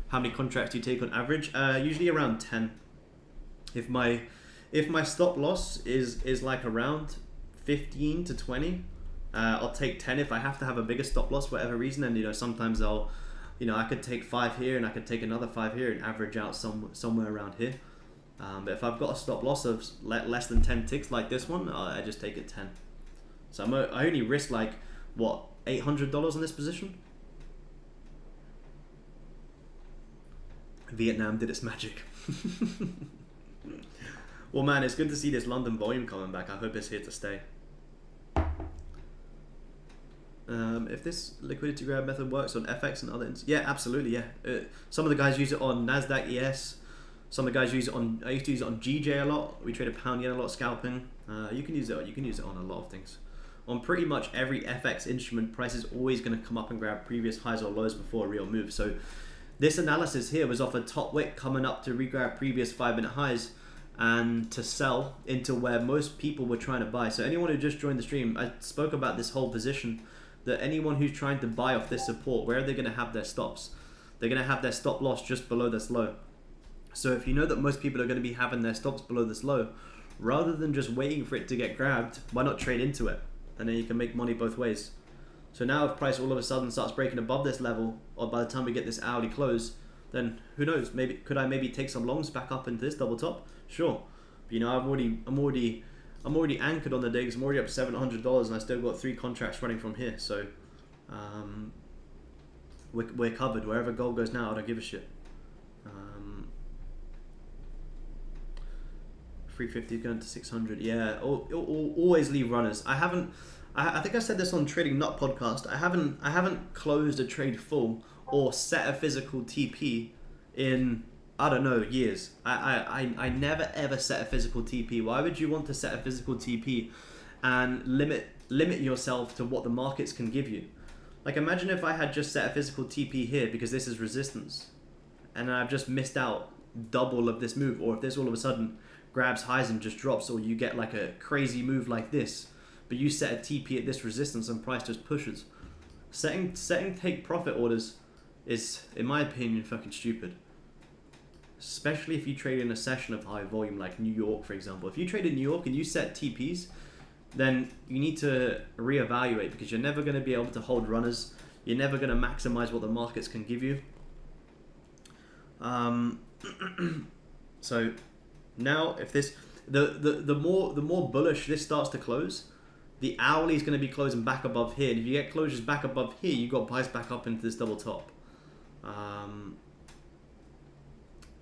How many contracts do you take on average? Usually around 10. If my stop loss is like around 15 to 20, I'll take 10 if I have to have a bigger stop loss for whatever reason. And sometimes I could take 5 here and I could take another 5 here and average out somewhere around here. But if I've got a stop loss of less than 10 ticks like this one, I just take it 10. So I only risk like what, $800 in this position. Vietnam did its magic. Well, man, it's good to see this London volume coming back. I hope it's here to stay. If this liquidity grab method works on FX and other, yeah, absolutely, yeah. Some of the guys use it on Nasdaq ES. Some of the guys use it on. I used to use it on GJ a lot. We traded pound yen a lot, scalping. You can use it. You can use it on a lot of things. On pretty much every FX instrument, price is always going to come up and grab previous highs or lows before a real move. So this analysis here was off a top wick coming up to regrab previous 5-minute highs and to sell into where most people were trying to buy. So anyone who just joined the stream, I spoke about this whole position, that anyone who's trying to buy off this support, where are they going to have their stops? They're going to have their stop loss just below this low. So if you know that most people are going to be having their stops below this low, rather than just waiting for it to get grabbed, why not trade into it? And then you can make money both ways. So now if price all of a sudden starts breaking above this level, or by the time we get this hourly close, then who knows? Could I maybe take some longs back up into this double top? Sure. But I'm already anchored on the day because I'm already up $700 and I still got 3 contracts running from here. So we're covered. Wherever gold goes now, I don't give a shit. 350 going to 600. Yeah, always leave runners. I think I said this on Trading Nut podcast. I haven't closed a trade full or set a physical TP in, I don't know, years. I never ever set a physical TP. Why would you want to set a physical TP and limit yourself to what the markets can give you? Like, imagine if I had just set a physical TP here because this is resistance and I've just missed out double of this move, or if this all of a sudden grabs highs and just drops, or you get like a crazy move like this, but you set a TP at this resistance and price just pushes. Setting take profit orders is, in my opinion, fucking stupid. Especially if you trade in a session of high volume like New York, for example. If you trade in New York and you set TPs, then you need to reevaluate, because you're never going to be able to hold runners. You're never going to maximize what the markets can give you. So now if this the more bullish this starts to close, the hourly is going to be closing back above here, and if you get closures back above here, you got buys back up into this double top.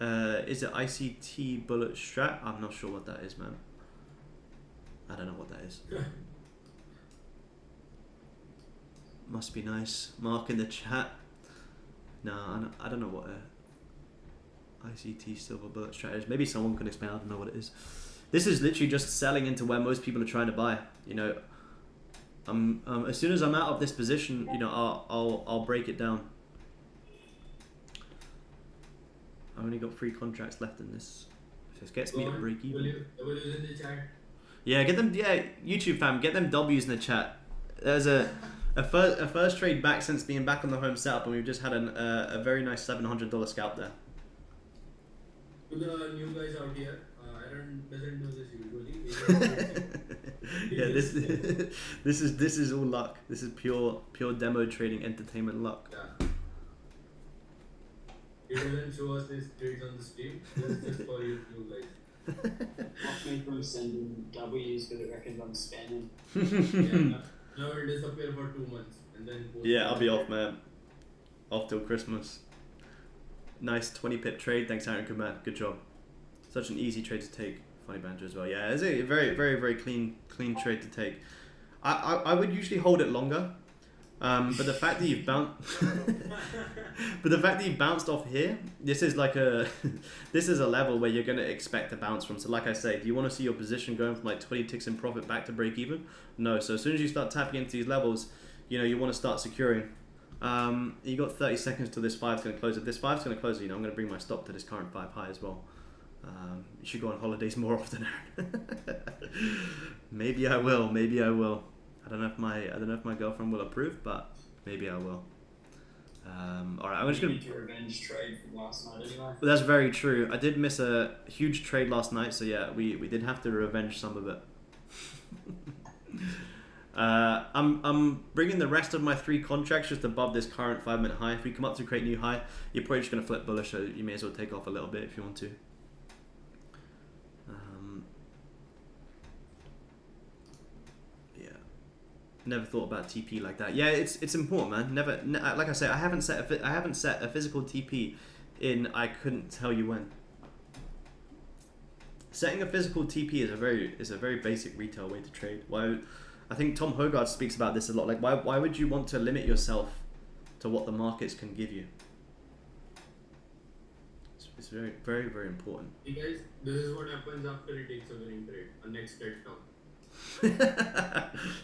Is it ICT bullet strat? I'm not sure what that is, man. I don't know what that is. Must be nice. Mark in the chat. No, I don't know what ICT silver bullet strat is. Maybe someone can explain. I don't know what it is. This is literally just selling into where most people are trying to buy. You know, as soon as I'm out of this position, you know, I'll break it down. I've only got 3 contracts left in this. This gets me to break even. W's in the chat. Yeah, get them. Yeah, YouTube fam, get them W's in the chat. There's a first trade back since being back on the home setup, and we've just had a very nice $700 scalp there. To the new guys out here, Aaron doesn't know this usually. Yeah, this is all luck. This is pure demo trading entertainment luck. Yeah. He doesn't show us his trades on the stream. This is just for you guys. Off me from sending W's because it reckons I'm spamming. Yeah, now it'll disappear for 2 months and then. Yeah, I'll be off, man. Off till Christmas. Nice 20 pip trade. Thanks, Aaron. Good man. Good job. Such an easy trade to take. Funny banter as well. Yeah, it's a very, very, very clean trade to take. I would usually hold it longer, but the fact that you've bounced off here, this is like this is a level where you're gonna expect a bounce from. So like I say, do you want to see your position going from like 20 ticks in profit back to break even? No. So as soon as you start tapping into these levels, you know you want to start securing. You got 30 seconds till this 5's gonna close. If this 5's gonna close, you know I'm gonna bring my stop to this current 5 high as well. You should go on holidays more often. Maybe I will. Maybe I will. I don't know if my girlfriend will approve, but maybe I will. All right, I'm just gonna. Need to revenge trade from last night anyway. Well, that's very true. I did miss a huge trade last night, so yeah, we did have to revenge some of it. I'm bringing the rest of my 3 contracts just above this current 5-minute high. If we come up to create new high, you're probably just gonna flip bullish, so you may as well take off a little bit if you want to. Never thought about TP like that. Yeah, it's important, man. Never, like I say, I haven't set a physical TP in. I couldn't tell you when. Setting a physical TP is a very basic retail way to trade. Why? I think Tom Hogarth speaks about this a lot. Like, why would you want to limit yourself to what the markets can give you? It's very, very, very important. Hey guys, this is what happens after he takes a winning trade. A next TED talk.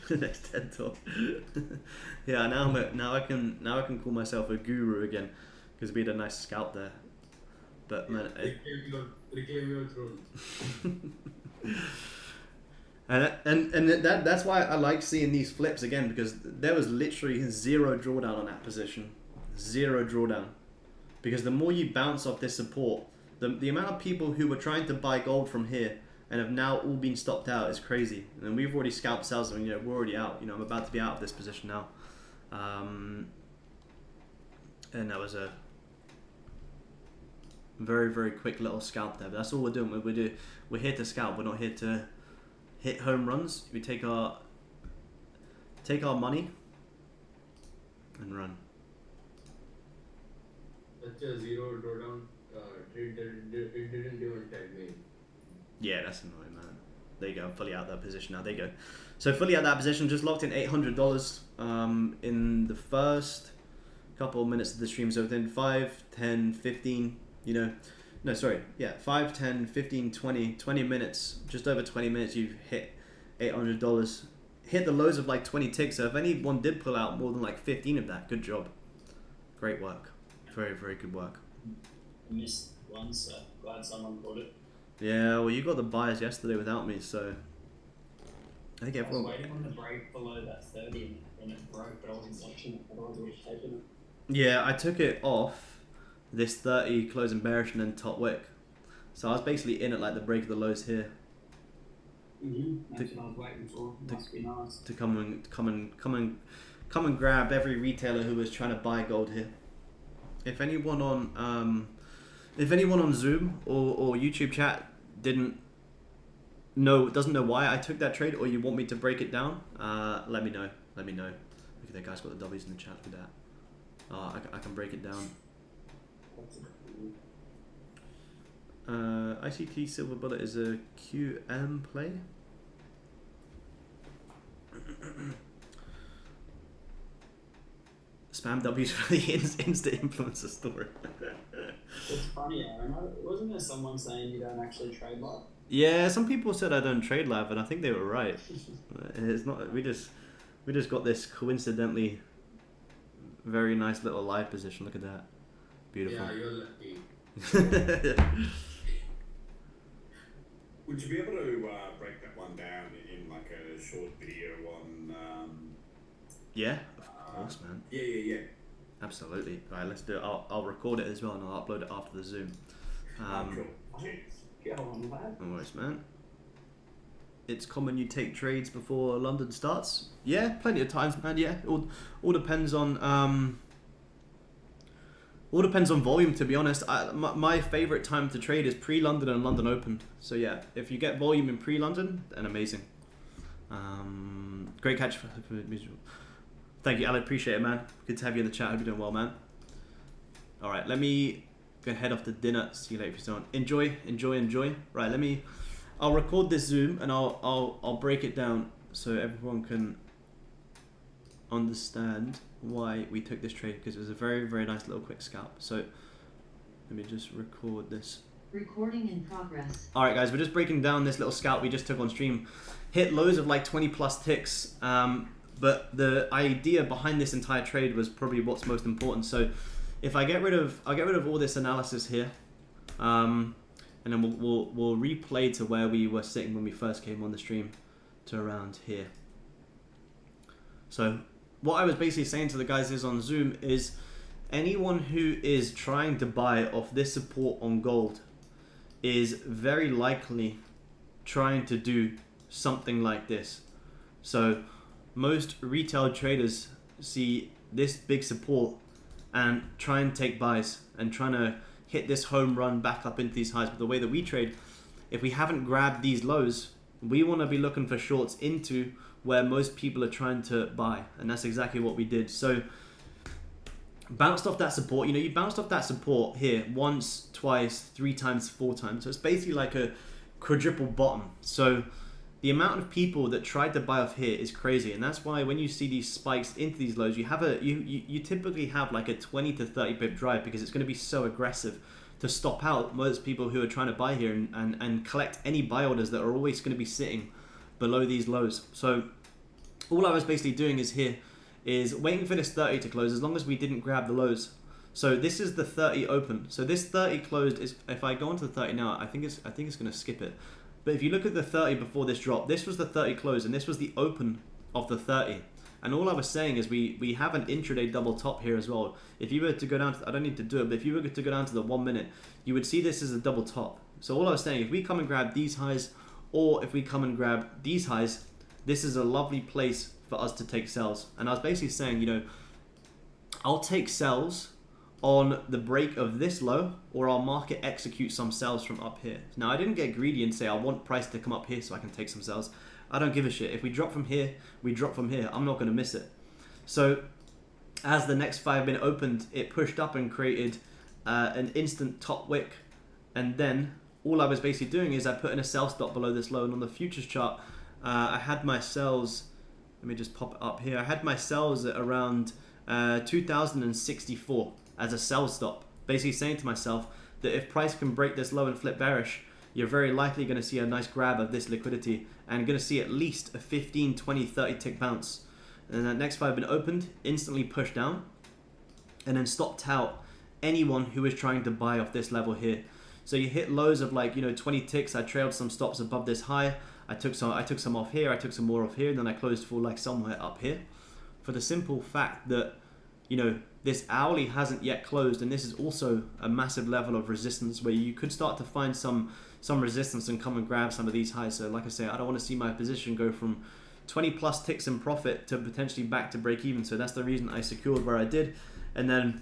Next TED talk. Yeah, now I can call myself a guru again because we had a nice scalp there. But man, reclaim your throne. and that's why I like seeing these flips again, because there was literally 0 drawdown on that position, 0 drawdown. Because the more you bounce off this support, the amount of people who were trying to buy gold from here and have now all been stopped out is crazy. And we've already scalped sales, and you know we're already out. You know I'm about to be out of this position now, and that was a very, very quick little scalp there. But that's all we're doing. We're here to scalp. We're not here to hit home runs. We take our money and run. Such a 0 drawdown trade, it didn't even tag me. Yeah, that's annoying, man. There you go. I'm fully out of that position now. There you go. So fully out of that position, just locked in $800 in the first couple of minutes of the stream. So within 5, 10, 15, you know, no, sorry, yeah, 5, 10, 15, 20 minutes, just over 20 minutes, you've hit $800. Hit the lows of like 20 ticks. So if anyone did pull out more than like 15 of that, good job. Great work. Very, very good work. I missed one, so glad someone caught it. Yeah, well, you got the buyers yesterday without me, so I think I was everyone. waiting on the break below that 30 and it broke, but I wasn't watching it. Otherwise I would have taken it. Yeah, I took it off this 30 closing bearish and then top wick, so I was basically in at like the break of the lows here. That's what I was waiting for. Must be nice. To come and grab every retailer who was trying to buy gold here. If anyone on Zoom or YouTube chat doesn't know why I took that trade, or you want me to break it down, let me know. Look at that guy's got the W's in the chat. Look at that. I can break it down. ICT Silver Bullet is a QM play. Spam W's for the Insta influencer story. It's funny, Aaron. Wasn't there someone saying you don't actually trade live? Yeah, some people said I don't trade live, and I think they were right. It's not. We just got this coincidentally very nice little live position. Look at that, beautiful. Yeah, you're lucky. Would you be able to break that one down in like a short video on? Yeah, of course, man. Yeah. Absolutely. All right, let's do it. I'll record it as well, and I'll upload it after the Zoom. Cool. Cheers. Go on, lad. No worries, man. It's common you take trades before London starts. Yeah, plenty of times, man. Yeah, all depends on volume. To be honest, my favorite time to trade is pre-London and London Open. So yeah, if you get volume in pre-London, then amazing. Great catch for visual. Thank you, Ali. Appreciate it, man. Good to have you in the chat. Hope you're doing well, man. All right, let me go head off to dinner. See you later if you don't. Enjoy. Right, I'll record this Zoom and I'll break it down so everyone can understand why we took this trade, because it was a very, very nice little quick scalp. So let me just record this. Recording in progress. All right, guys, we're just breaking down this little scalp we just took on stream. Hit lows of like 20 plus ticks. But the idea behind this entire trade was probably what's most important. So if I'll get rid of all this analysis here, and then we'll replay to where we were sitting when we first came on the stream to around here. So what I was basically saying to the guys is on Zoom is anyone who is trying to buy off this support on gold is very likely trying to do something like this. So most retail traders see this big support and try and take buys and trying to hit this home run back up into these highs. But the way that we trade, if we haven't grabbed these lows, we want to be looking for shorts into where most people are trying to buy, and that's exactly what we did. So bounced off that support. You bounced off that support here once, twice, 3 times, 4 times. So it's basically like a quadruple bottom. So the amount of people that tried to buy off here is crazy, and that's why when you see these spikes into these lows, you typically have like a 20 to 30 pip drive, because it's going to be so aggressive to stop out most people who are trying to buy here and collect any buy orders that are always going to be sitting below these lows. So all I was basically doing is waiting for this 30 to close as long as we didn't grab the lows. So this is the 30 open. So this 30 closed is, if I go onto the 30 now, I think it's going to skip it. But if you look at the 30 before this drop, this was the 30 close, and this was the open of the 30. And all I was saying is we have an intraday double top here as well. If you were to go down to, I don't need to do it, but if you were to go down to the 1 minute, you would see this as a double top. So all I was saying, if we come and grab these highs, or if we come and grab these highs, this is a lovely place for us to take sells. And I was basically saying, I'll take sells on the break of this low, or I'll market execute some sells from up here. Now, I didn't get greedy and say I want price to come up here so I can take some sells. I don't give a shit. If we drop from here, we drop from here. I'm not going to miss it. So as the next 5 minute opened, it pushed up and created an instant top wick. And then all I was basically doing is I put in a sell stop below this low. And on the futures chart, I had my sells, let me just pop it up here. I had my sells at around 2064 as a sell stop. Basically saying to myself that if price can break this low and flip bearish, you're very likely going to see a nice grab of this liquidity and going to see at least a 15, 20, 30 tick bounce. And that next 5 minute opened, instantly pushed down, and then stopped out anyone who was trying to buy off this level here. So you hit lows of like 20 ticks. I trailed some stops above this high. I took some off here. I took some more off here, and then I closed for like somewhere up here, for the simple fact that this hourly hasn't yet closed, and this is also a massive level of resistance where you could start to find some resistance and come and grab some of these highs. So like I say, I don't want to see my position go from 20 plus ticks in profit to potentially back to break even. So that's the reason I secured where I did. And then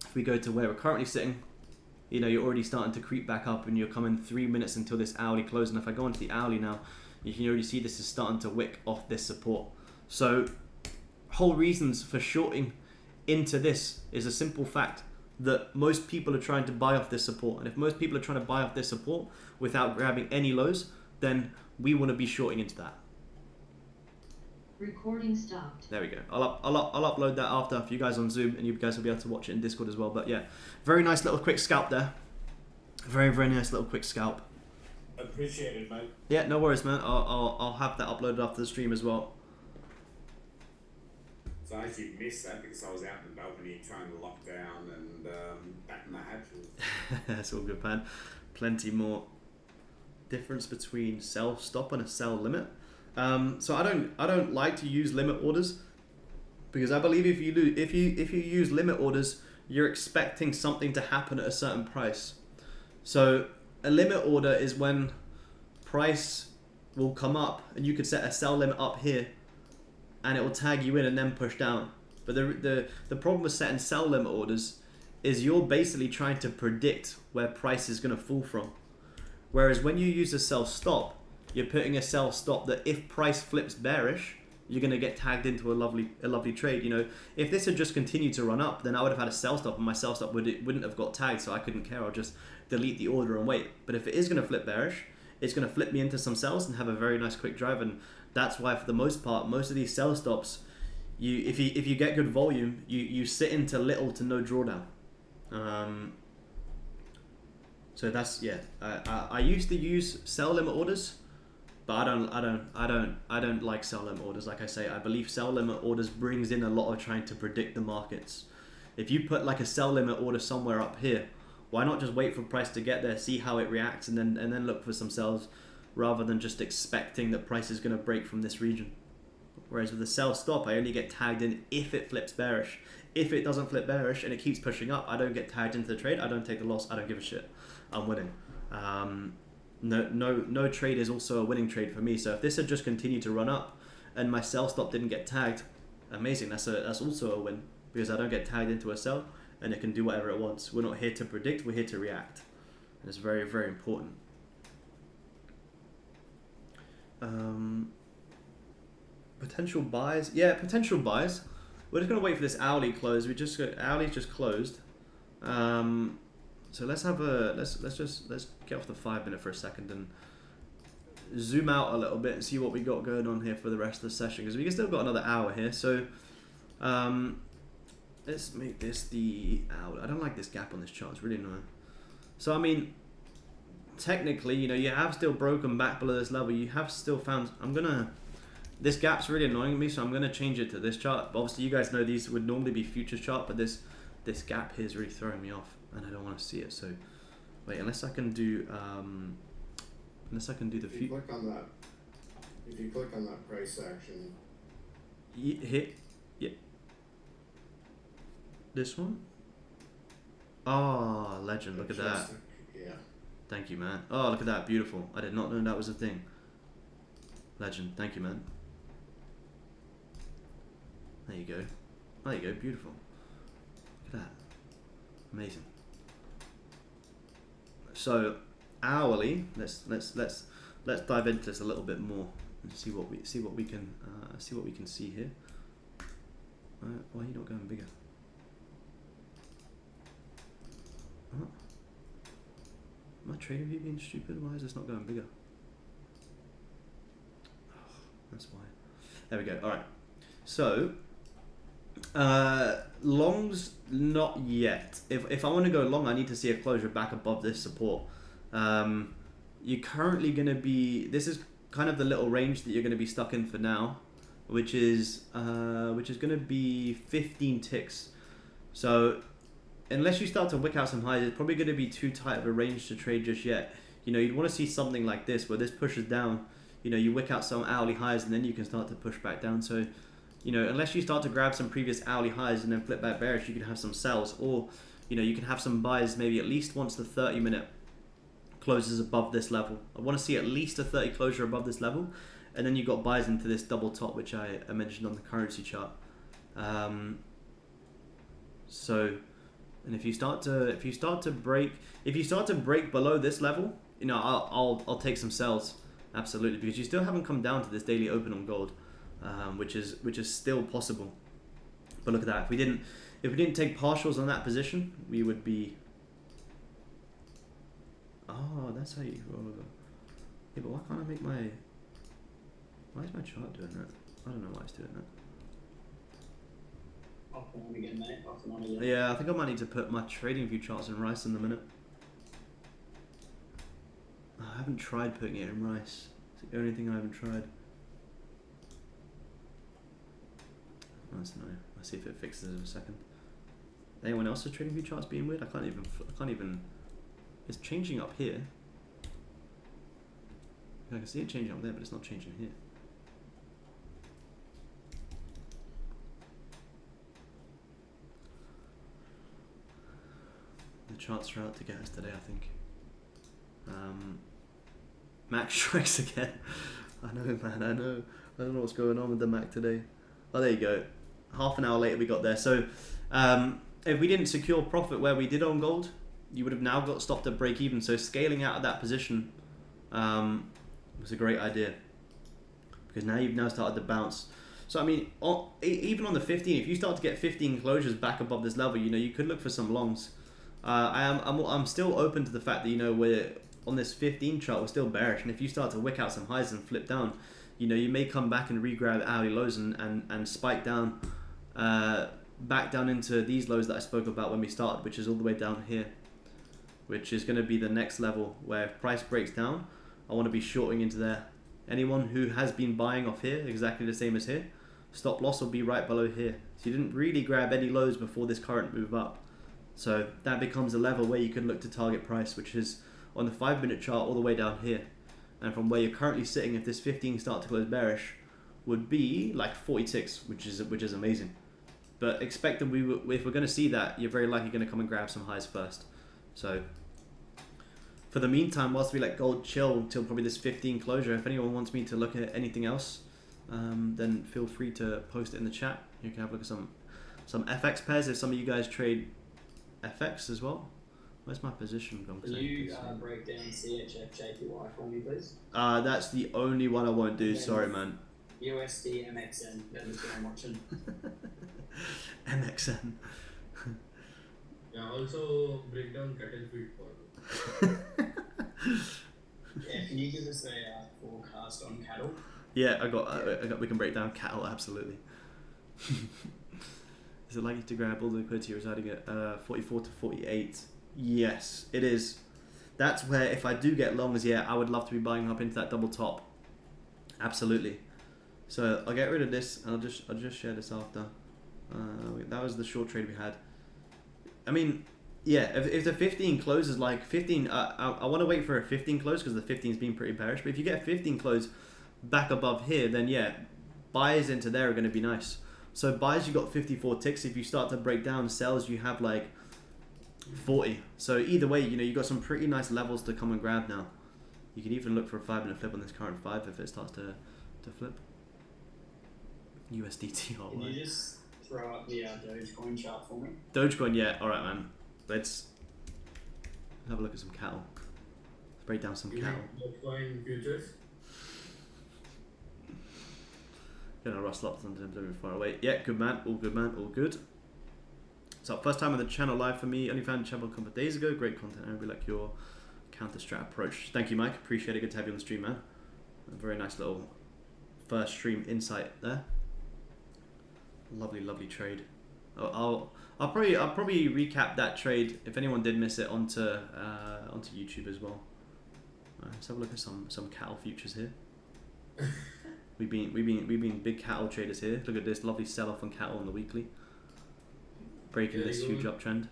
if we go to where we're currently sitting, you're already starting to creep back up, and you're coming 3 minutes until this hourly close. And if I go into the hourly now, you can already see this is starting to wick off this support. So whole reasons for shorting into this is a simple fact that most people are trying to buy off this support. And if most people are trying to buy off this support without grabbing any lows, then we want to be shorting into that. Recording stopped. There we go. I'll upload that after for you guys on Zoom, and you guys will be able to watch it in Discord as well. But yeah, very nice little quick scalp there. Very, very nice little quick scalp. Appreciate it, mate. Yeah, no worries, man. I'll have that uploaded after the stream as well. So I actually missed that because I was out in the balcony trying to lock down and batten the hatches. That's all good, man. Plenty more difference between sell stop and a sell limit. So I don't like to use limit orders because I believe if you use limit orders, you're expecting something to happen at a certain price. So a limit order is when price will come up and you could set a sell limit up here and it will tag you in and then push down. But the problem with setting sell limit orders is you're basically trying to predict where price is going to fall from. Whereas when you use a sell stop, you're putting a sell stop that if price flips bearish, you're going to get tagged into a lovely trade. You know, if this had just continued to run up, then I would have had a sell stop and my sell stop wouldn't have got tagged, so I couldn't care. I'll just delete the order and wait. But if it is going to flip bearish, it's going to flip me into some sells and have a very nice quick drive. And that's why for the most part, most of these sell stops, if you get good volume, you sit into little to no drawdown. So that's, yeah, I used to use sell limit orders, but I don't like sell limit orders. Like I say, I believe sell limit orders brings in a lot of trying to predict the markets. If you put like a sell limit order somewhere up here, why not just wait for price to get there, see how it reacts, and then look for some sells, rather than just expecting that price is going to break from this region. Whereas with the sell stop, I only get tagged in if it flips bearish. If it doesn't flip bearish and it keeps pushing up, I don't get tagged into the trade. I don't take the loss. I don't give a shit. I'm winning. No trade is also a winning trade for me. So if this had just continued to run up and my sell stop didn't get tagged, amazing. That's also a win, because I don't get tagged into a sell and it can do whatever it wants. We're not here to predict. We're here to react. And it's very, very important. Potential buys. Yeah, potential buys. We're just gonna wait for this hourly close. Hourly's just closed. So let's get off the 5 minute for a second and zoom out a little bit and see what we got going on here for the rest of the session, because we still got another hour here. So let's make this the hour. I don't like this gap on this chart. It's really annoying. So I mean, technically, you know, you have still broken back below this level. You have still found. This gap's really annoying me, so I'm gonna change it to this chart. But obviously, you guys know these would normally be futures chart, but this gap here is really throwing me off, and I don't want to see it. So wait, unless I can do the If you click on that price action, hit, yeah, this one. Oh, legend! Look at that. Yeah. Thank you, man. Oh, look at that, beautiful. I did not know that was a thing. Legend. Thank you, man. There you go. There you go. Beautiful. Look at that. Amazing. So hourly, let's dive into this a little bit more and see what we can see here. Why are you not going bigger? Oh. Am I trading you being stupid? Why is this not going bigger? Oh, that's why. There we go. All right. So longs, not yet. If I want to go long, I need to see a closure back above this support. You're currently going to be. This is kind of the little range that you're going to be stuck in for now, which is going to be 15 ticks. So unless you start to wick out some highs, it's probably going to be too tight of a range to trade just yet. You know, you'd want to see something like this where this pushes down. You know, you wick out some hourly highs and then you can start to push back down. So, you know, unless you start to grab some previous hourly highs and then flip back bearish, you can have some sells, or, you know, you can have some buys maybe at least once the 30-minute closes above this level. I want to see at least a 30 closure above this level, and then you've got buys into this double top, which I mentioned on the currency chart. So, and if you start to break below this level, you know, I'll take some sells. Absolutely, because you still haven't come down to this daily open on gold, which is still possible. But look at that. If we didn't take partials on that position, we would be. Oh, that's how you roll over. Yeah, but why can't I make my? Why is my chart doing that? I don't know why it's doing that. Off and on again, mate. Off and on again. Yeah, I think I might need to put my trading view charts in rice in a minute. I haven't tried putting it in rice. It's the only thing I haven't tried. Oh, that's annoying. I'll see if it fixes it in a second. Anyone else's trading view charts being weird? I can't even. It's changing up here. I can see it changing up there, but it's not changing here. The charts are out to get us today, I think. Mac strikes again. I know, man. I know. I don't know what's going on with the Mac today. Oh, there you go. Half an hour later, we got there. So, if we didn't secure profit where we did on gold, you would have now got stopped at break even. So scaling out of that position was a great idea, because now you've started to bounce. So I mean, even on the 15, if you start to get 15 closures back above this level, you could look for some longs. I'm still open to the fact that we're on this 15 chart, we're still bearish, and if you start to wick out some highs and flip down, you may come back and re-grab hourly lows and spike down back down into these lows that I spoke about when we started, which is all the way down here, which is going to be the next level where if price breaks down, I want to be shorting into there. Anyone who has been buying off here, exactly the same as here, stop loss will be right below here. So you didn't really grab any lows before this current move up. So that becomes a level where you can look to target price, which is on the 5-minute chart all the way down here. And from where you're currently sitting, if this 15 start to close bearish, would be like 46, which is amazing. But expect that if we're going to see that, you're very likely going to come and grab some highs first. So for the meantime, whilst we let gold chill until probably this 15 closure, if anyone wants me to look at anything else, then feel free to post it in the chat. You can have a look at some FX pairs if some of you guys trade FX as well. Where's my position gone? Can you break down CHF JPY for me, please? That's the only one I won't do. Sorry, man. USD MXN. They're the two I'm watching. MXN. Yeah, also break down cattle feed for me. Yeah, can you give us a forecast on cattle? Yeah, I got. We can break down cattle, absolutely. Is it likely to grab all the liquidity residing at 44 to 48? Yes, it is. That's where, if I do get longs, yeah, I would love to be buying up into that double top. Absolutely. So I'll get rid of this, and I'll just share this after. That was the short trade we had. I mean, yeah, if the 15 closes like 15, I want to wait for a 15 close because the 15's been pretty bearish. But if you get a 15 close back above here, then yeah, buys into there are going to be nice. So buys, you got 54 ticks. If you start to break down, sells, you have like 40. So either way, you've got some pretty nice levels to come and grab now. You can even look for a 5-minute flip on this current 5 if it starts to flip. USDT. Can you just throw up the Dogecoin chart for me? Dogecoin, yeah. All right, man. Let's have a look at some cattle. Let's break down some cattle. Bitcoin futures. Gonna rustle up something very far away. Yeah, good man. All good, man. All good. So first time on the channel live for me. Only found the channel a couple of days ago. Great content. I really like your counter strat approach. Thank you, Mike. Appreciate it. Good to have you on the stream, man. A very nice little first stream insight there. Lovely, lovely trade. I'll probably recap that trade if anyone did miss it onto YouTube as well. Let's have a look at some cattle futures here. We've been big cattle traders here. Look at this lovely sell off on cattle on the weekly, breaking this huge uptrend.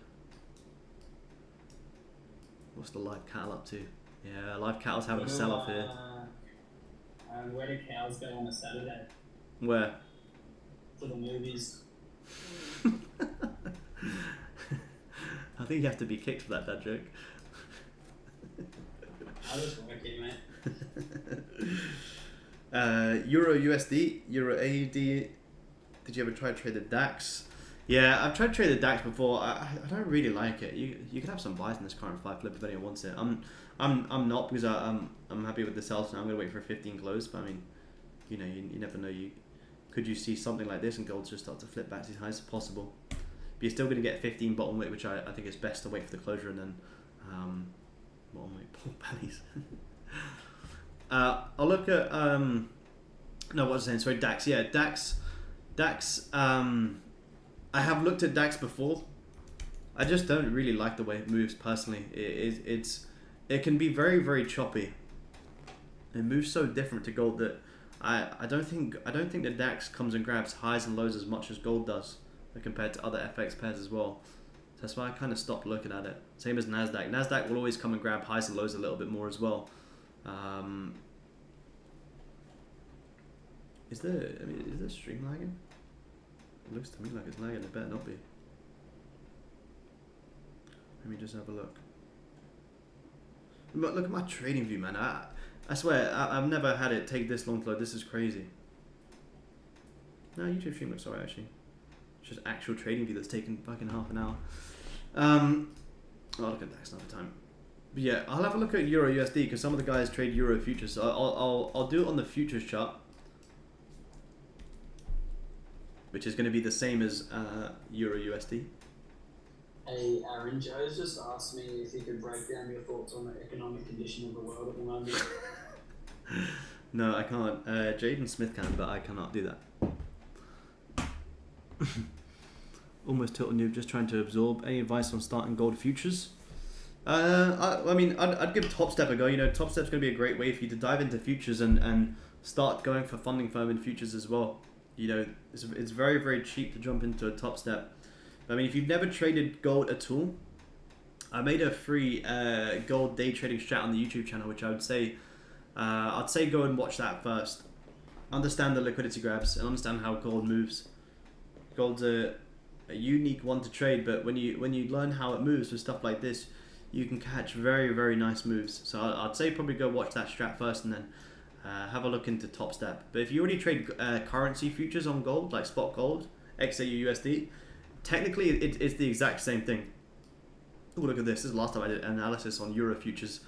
What's the live cattle up to? Yeah, live cattle's having a sell off here. Where do cows go on a Saturday? Where? To the movies. I think you have to be kicked for that joke. I was working, mate. Euro USD, Euro AUD. Did you ever try to trade the DAX? Yeah, I've tried to trade the DAX before. I don't really like it. You can have some buys in this current 5 flip if anyone wants it. I'm not, because I'm happy with the sell, so I'm gonna wait for a 15 close. But I mean, you never know. You could you see something like this and gold just start to flip back to these highs? Possible. But you're still going to get 15 bottom weight, which I think is best to wait for the closure and then bottom weight pork bellies. I'll look at no, what was I saying? Sorry, DAX. Yeah, DAX. I have looked at DAX before. I just don't really like the way it moves personally. It can be very, very choppy. It moves so different to gold that I don't think the DAX comes and grabs highs and lows as much as gold does compared to other FX pairs as well. So that's why I kind of stopped looking at it. Same as Nasdaq. Nasdaq will always come and grab highs and lows a little bit more as well. Is the stream lagging? It looks to me like it's lagging. It better not be. Let me just have a look. Look at my trading view, man. I swear, I've never had it take this long to load. This is crazy. No, YouTube stream looks alright actually. It's just actual trading view that's taken fucking half an hour. I'll look at DAX another time. But yeah, I'll have a look at Euro USD because some of the guys trade Euro futures. So I'll do it on the futures chart, which is going to be the same as Euro USD. Hey Aaron, Joe's just asked me if you could break down your thoughts on the economic condition of the world at the moment. No, I can't. Jaden Smith can, but I cannot do that. Almost total noob, just trying to absorb. Any advice on starting gold futures? I mean, I'd give Top Step a go. You know, Top Step's going to be a great way for you to dive into futures and start going for funding firm in futures as well. You know, it's very, very cheap to jump into a Top Step. I mean, if you've never traded gold at all, I made a free gold day trading strat on the YouTube channel, which I'd say go and watch that first. Understand the liquidity grabs and understand how gold moves. Gold's a unique one to trade, but when you learn how it moves with stuff like this, you can catch very, very nice moves. So I'd say probably go watch that strat first and then have a look into Top Step. But if you already trade currency futures on gold, like spot gold, XAU USD, technically it's the exact same thing. Oh, look at this. This is the last time I did analysis on Euro futures.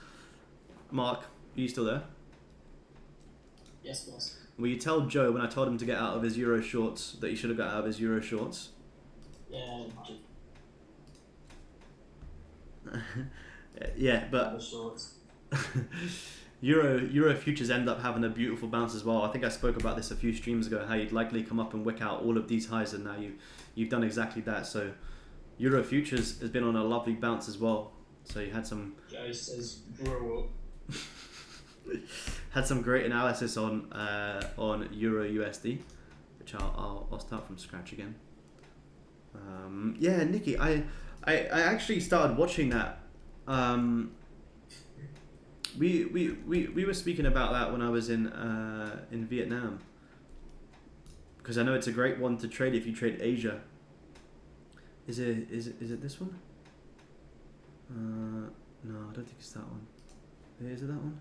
Mark, are you still there? Yes, boss. Will you tell Joe when I told him to get out of his Euro shorts that he should have got out of his Euro shorts? Yeah, Yeah, but shorts. Euro futures end up having a beautiful bounce as well. I think I spoke about this a few streams ago, how you'd likely come up and wick out all of these highs, and now you've done exactly that. So Euro futures has been on a lovely bounce as well. So you had some Joe says grow up. had some great analysis on Euro USD, which I'll start from scratch again. Yeah, Nikki, I actually started watching that. We were speaking about that when I was in Vietnam, because I know it's a great one to trade if you trade Asia. Is it this one? No, I don't think it's that one. Is it that one?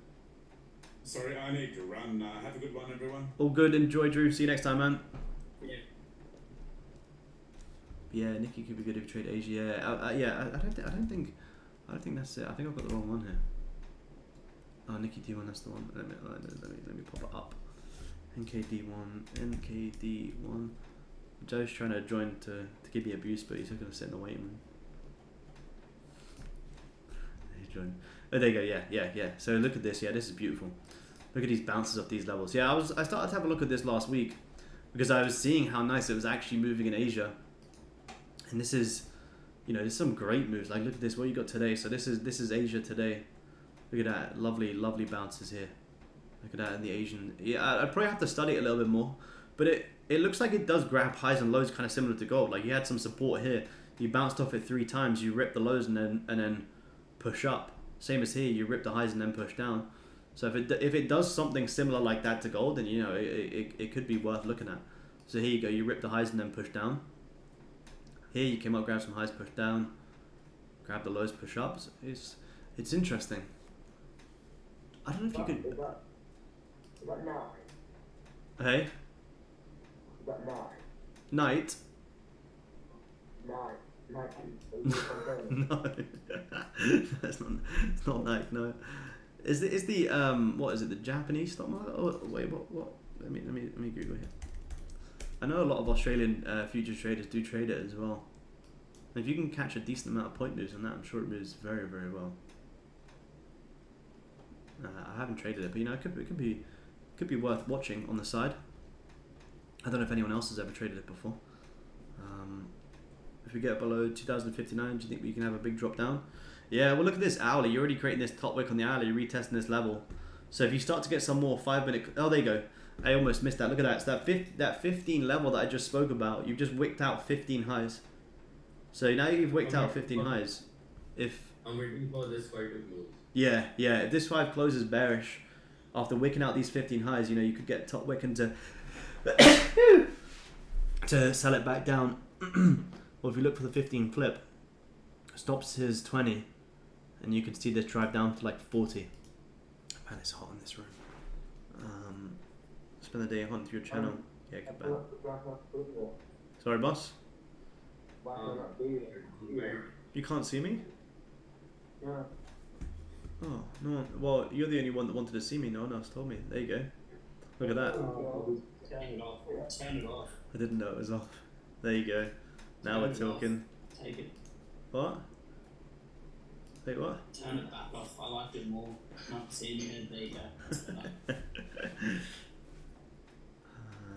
Sorry, I need to run. Have a good one, everyone. All good. Enjoy, Drew. See you next time, man. Yeah. Yeah, Nikki could be good if you trade Asia. Yeah, I don't think that's it. I think I've got the wrong one here. Oh, Nikki D1, that's the one. Let me pop it up. NKD1. Joe's trying to join to give me a boost, but he's just gonna sit in the waiting room. He's joined. Oh, there you go. Yeah. So look at this. Yeah, this is beautiful. Look at these bounces off these levels. Yeah, I started to have a look at this last week because I was seeing how nice it was actually moving in Asia. And this is, you know, there's some great moves. Like look at this. What you got today? So this is Asia today. Look at that, lovely bounces here. Look at that in the Asian. Yeah, I'd probably have to study it a little bit more, but it looks like it does grab highs and lows, kind of similar to gold. Like you had some support here, you bounced off it 3 times, you rip the lows and then push up. Same as here, you rip the highs and then push down. So if it does something similar like that to gold, then you know it could be worth looking at. So here you go, you rip the highs and then push down. Here you came up, grab some highs, push down, grab the lows, push up. So it's interesting. I don't know if you could. Is that night? Hey? Is that night? Night? Night. No. It's not night, no. Is the what is it, the Japanese stock market? Oh wait, what? Let me Google here. I know a lot of Australian futures traders do trade it as well. If you can catch a decent amount of point moves on that, I'm sure it moves very, very well. I haven't traded it, but you know, it could be worth watching on the side. I don't know if anyone else has ever traded it before. If we get below 2059, do you think we can have a big drop down? Yeah, well look at this hourly. You're already creating this top wick on the hourly, retesting this level. So if you start to get some more 5 minute, oh there you go. I almost missed that. Look at that. It's that 15 level that I just spoke about. You've just wicked out 15 highs. So now you've wicked out 15 highs. If I'm waiting for this fight to close. yeah, if this 5 closes bearish after wicking out these 15 highs, you know, you could get top wick and to sell it back down. Or if you look for the 15 flip, stops his 20, and you can see this drive down to like 40. Man, it's hot in this room. Spend the day hunting through your channel. Yeah, good bad. Sorry, boss. You can't see me? Yeah. Oh, no. Well, you're the only one that wanted to see me. No one else told me. There you go. Look at that. Turn it off. Turn it off. I didn't know it was off. There you go. Now we're talking. Take it. What? Wait, what? Turn it back off. I liked it more. Not seeing it. There you go.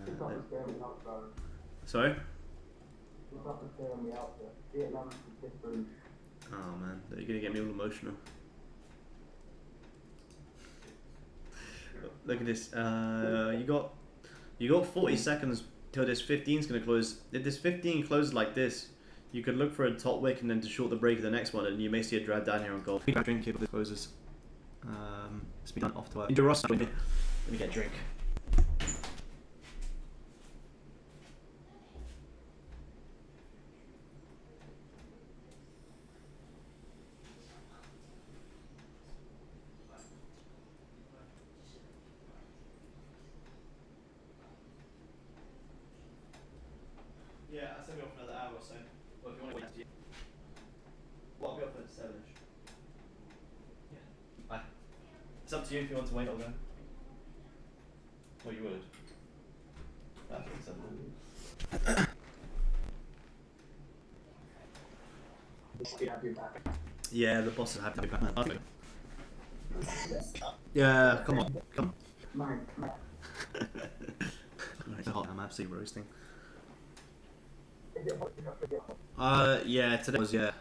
It's not just scaring me out, though. Sorry? It's not just scaring me out, though. Vietnam is different. Oh man, you're gonna get me all emotional. Look at this. You got 40 seconds till this 15 is gonna close. If this 15 closes like this, you could look for a top wick and then to short the break of the next one, and you may see a drag down here on gold. Drink if it closes. It's been done off to work. Ross, let me get a drink. Yeah, I'll send me off another hour or so. Well, if you want to wait, well, I'll be off at 7ish. Yeah. Bye. It's up to you if you want to wait, I'll go. Well, you would. I think so. Yeah, the boss is happy to be back, man. Okay. Yeah, come on. It's hot, I'm absolutely roasting. Yeah, today was, yeah,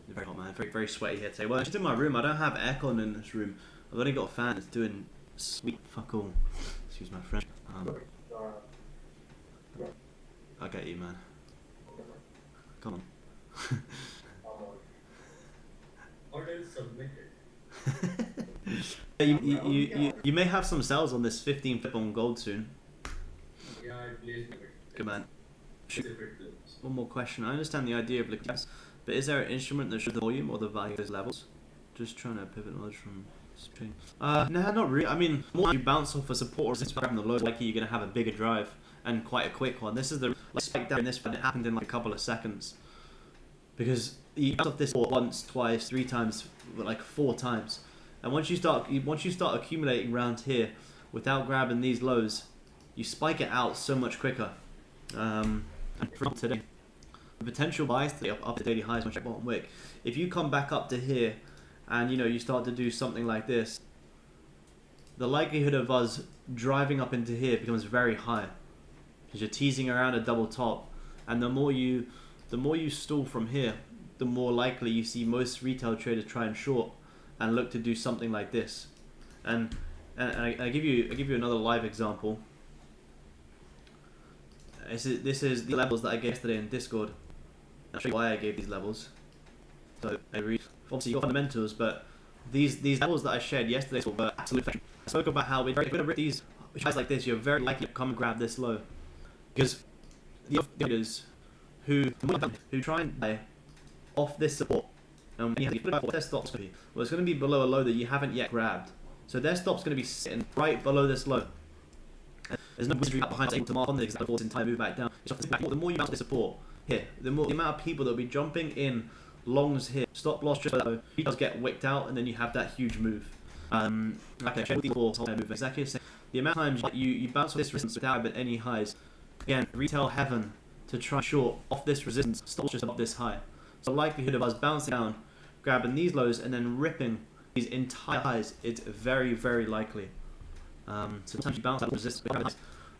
very hot, man. Very, very sweaty here today. Well, just in my room, I don't have aircon in this room. I've only got a fan that's doing sweet fuck all. Excuse my French. I get you, man. Come on. Order submitted. You may have some sales on this 15 flip on gold soon. Yeah, I placed it. Good man. If it closes. One more question. I understand the idea of liquidity, but is there an instrument that shows the volume or the value of those levels? Just trying to pivot knowledge from stream. Nah, not really. I mean, more you bounce off a support or resistance from the low, likely you're going to have a bigger drive and quite a quick one. This is the spike down in this one. It happened in like a couple of seconds because you bounce off this once, twice, 3 times, like 4 times, and once you start accumulating around here without grabbing these lows, you spike it out so much quicker. And from today, the potential buys today up to daily highs on check bottom wick. If you come back up to here, and you start to do something like this, the likelihood of us driving up into here becomes very high because you're teasing around a double top, and the more you stall from here, the more likely you see most retail traders try and short and look to do something like this. And I give you another live example. This is the levels that I gave yesterday in Discord. I'll show you why I gave these levels. So obviously your fundamentals, but these levels that I shared yesterday were absolutely. I spoke about how we're going to rip these highs like this. You're very likely to come and grab this low because the traders who try and buy off this support, and you have to what their stop's going to be. Well, it's going to be below a low that you haven't yet grabbed. So their stop's going to be sitting right below this low. There's no wizardry out behind to mark on this entire move back down. The more you bounce this support here, the amount of people that will be jumping in longs here. Stop loss just below. He does get wicked out, and then you have that huge move. Like I showed before, move exactly the same. The amount of times you bounce off this resistance without having any highs. Again, retail heaven to try and short off this resistance, stops just above this high. So the likelihood of us bouncing down, grabbing these lows, and then ripping these entire highs, it's very, very likely. So sometimes you bounce that resistance,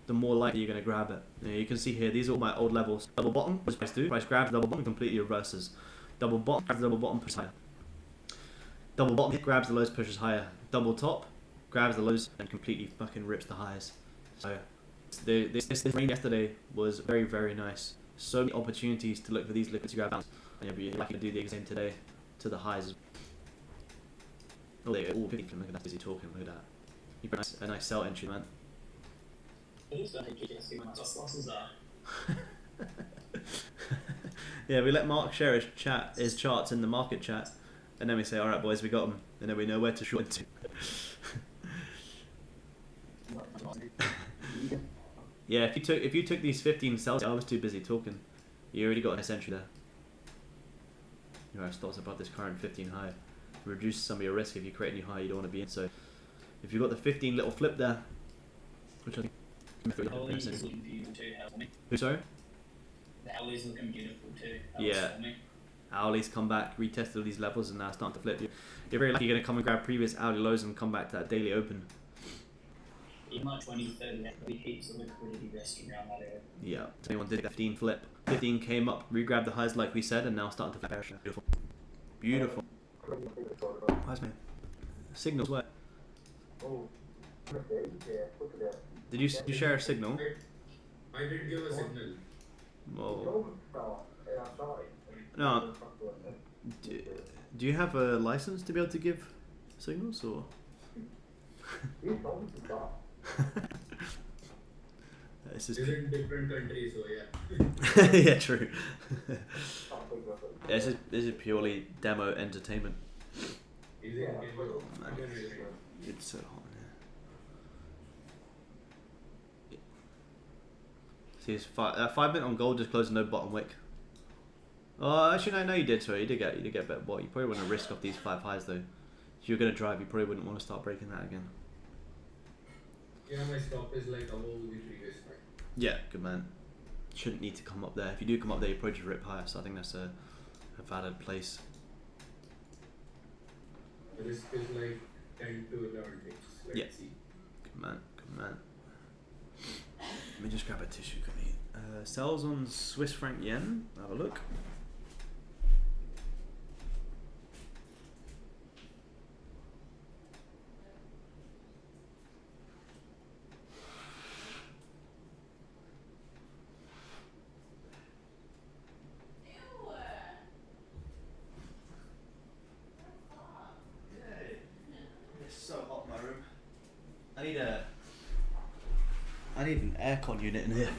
the more likely you're going to grab it. You can see here, these are all my old levels. Double bottom, what price do? Price grabs, double bottom, completely reverses. Double bottom, grabs, double bottom, pushes higher. Double bottom, grabs the lows, pushes higher. Double top, grabs the lows, and completely fucking rips the highs. So this range yesterday was very, very nice. So many opportunities to look for these liquids to grab bounce. And you'll be lucky to do the same today to the highs. Oh, they all 50. Look at that busy talking. Look at that. You put a nice sell entry, man. Yeah, we let Mark share his charts in the market chat, and then we say, "All right, boys, we got them," and then we know where to short into. Yeah, if you took these 15 sells, I was too busy talking. You already got a nice entry there. Your stops above this current 15 high. Reduce some of your risk if you create a new high you don't want to be in. So if you've got the 15 little flip there, which I think. Who, sorry? The Owlie's looking beautiful too. Yeah. Owlie's come back, retested all these levels, and now starting to flip. You're very lucky you're going to come and grab previous Owlie lows and come back to that daily open. In my 2030, we heaps of liquidity resting around that area. Yeah. 21 did 15 flip. 15 came up, re-grabbed the highs like we said, and now starting to flip bearish. Beautiful. Beautiful. Where's my signals? Where? Oh, yeah, look at that. Did you share a signal? I did give a signal. Well, no. Do you have a license to be able to give signals, or? This is in different countries, so yeah. yeah, true. This is purely demo entertainment. It's so hot in here. See, it's 5 minute on gold, just closing no bottom wick. Oh, actually no, you did. Sorry, you did get a bit. Well, you probably want to risk off these 5 highs though. If you're gonna drive, you probably wouldn't want to start breaking that again. Yeah, my stop is like above the previous high. Yeah, good man. Shouldn't need to come up there. If you do come up there, you probably just rip higher. So I think that's a valid place. The risk is like 10 to 11 ticks. Let's see. Good man. Good man. Let me just grab a tissue quickly. Sells on Swiss franc yen. Have a look. I need an aircon unit in here.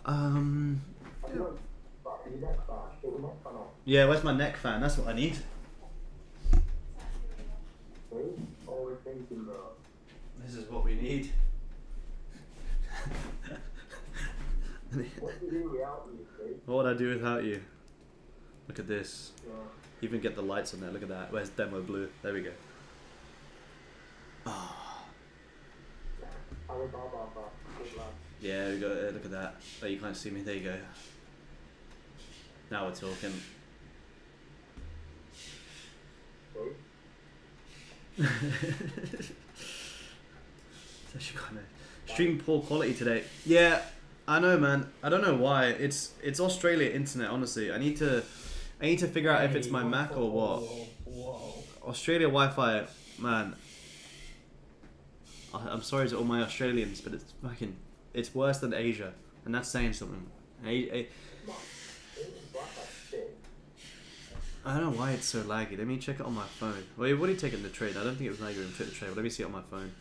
Have you got back to your neck fan? Get your neck fan off. Yeah, where's my neck fan? That's what I need. See? Always thinking, bro. This is what we need. What do you do without me, see? What would I do without you? Look at this. Yeah. Even get the lights on there. Look at that. Where's demo blue? There we go. Oh. Alibaba, good lad. Yeah, we got it. Look at that. Oh, you can't see me. There you go. Now we're talking. See? It's actually kind of stream poor quality today. Yeah, I know, man. I don't know why. It's Australia internet. Honestly, I need to figure out if it's my Mac or what. Whoa. Australia Wi-Fi, man. I'm sorry to all my Australians, but it's worse than Asia, and that's saying something. I don't know why it's so laggy. Let me check it on my phone. Wait, what are you taking the trade? I don't think it was laggy when I took the trade, but let me see it on my phone.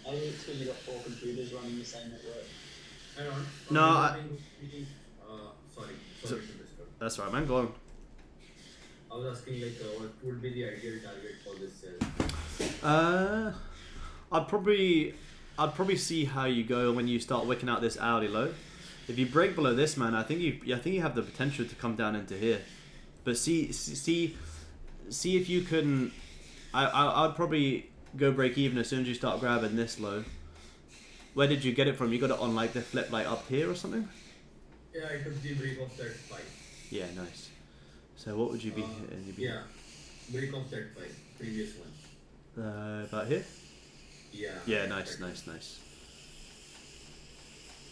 I think it's because you got 4 computers running the same network. Hang on. No, Sorry So- to disturb. That's right, man. Go on. I was asking like what would be the ideal target for this sell? I'd probably see how you go when you start wicking out this hourly low. If you break below this, man, I think you have the potential to come down into here. But see if you can. I'd probably go break even as soon as you start grabbing this low. Where did you get it from? You got it on like the flip like up here or something? Yeah, I took the break of that 5. Yeah, nice. So what would you be hitting? You'd be Yeah, break of that 5, previous one. about here? Yeah. Yeah, nice.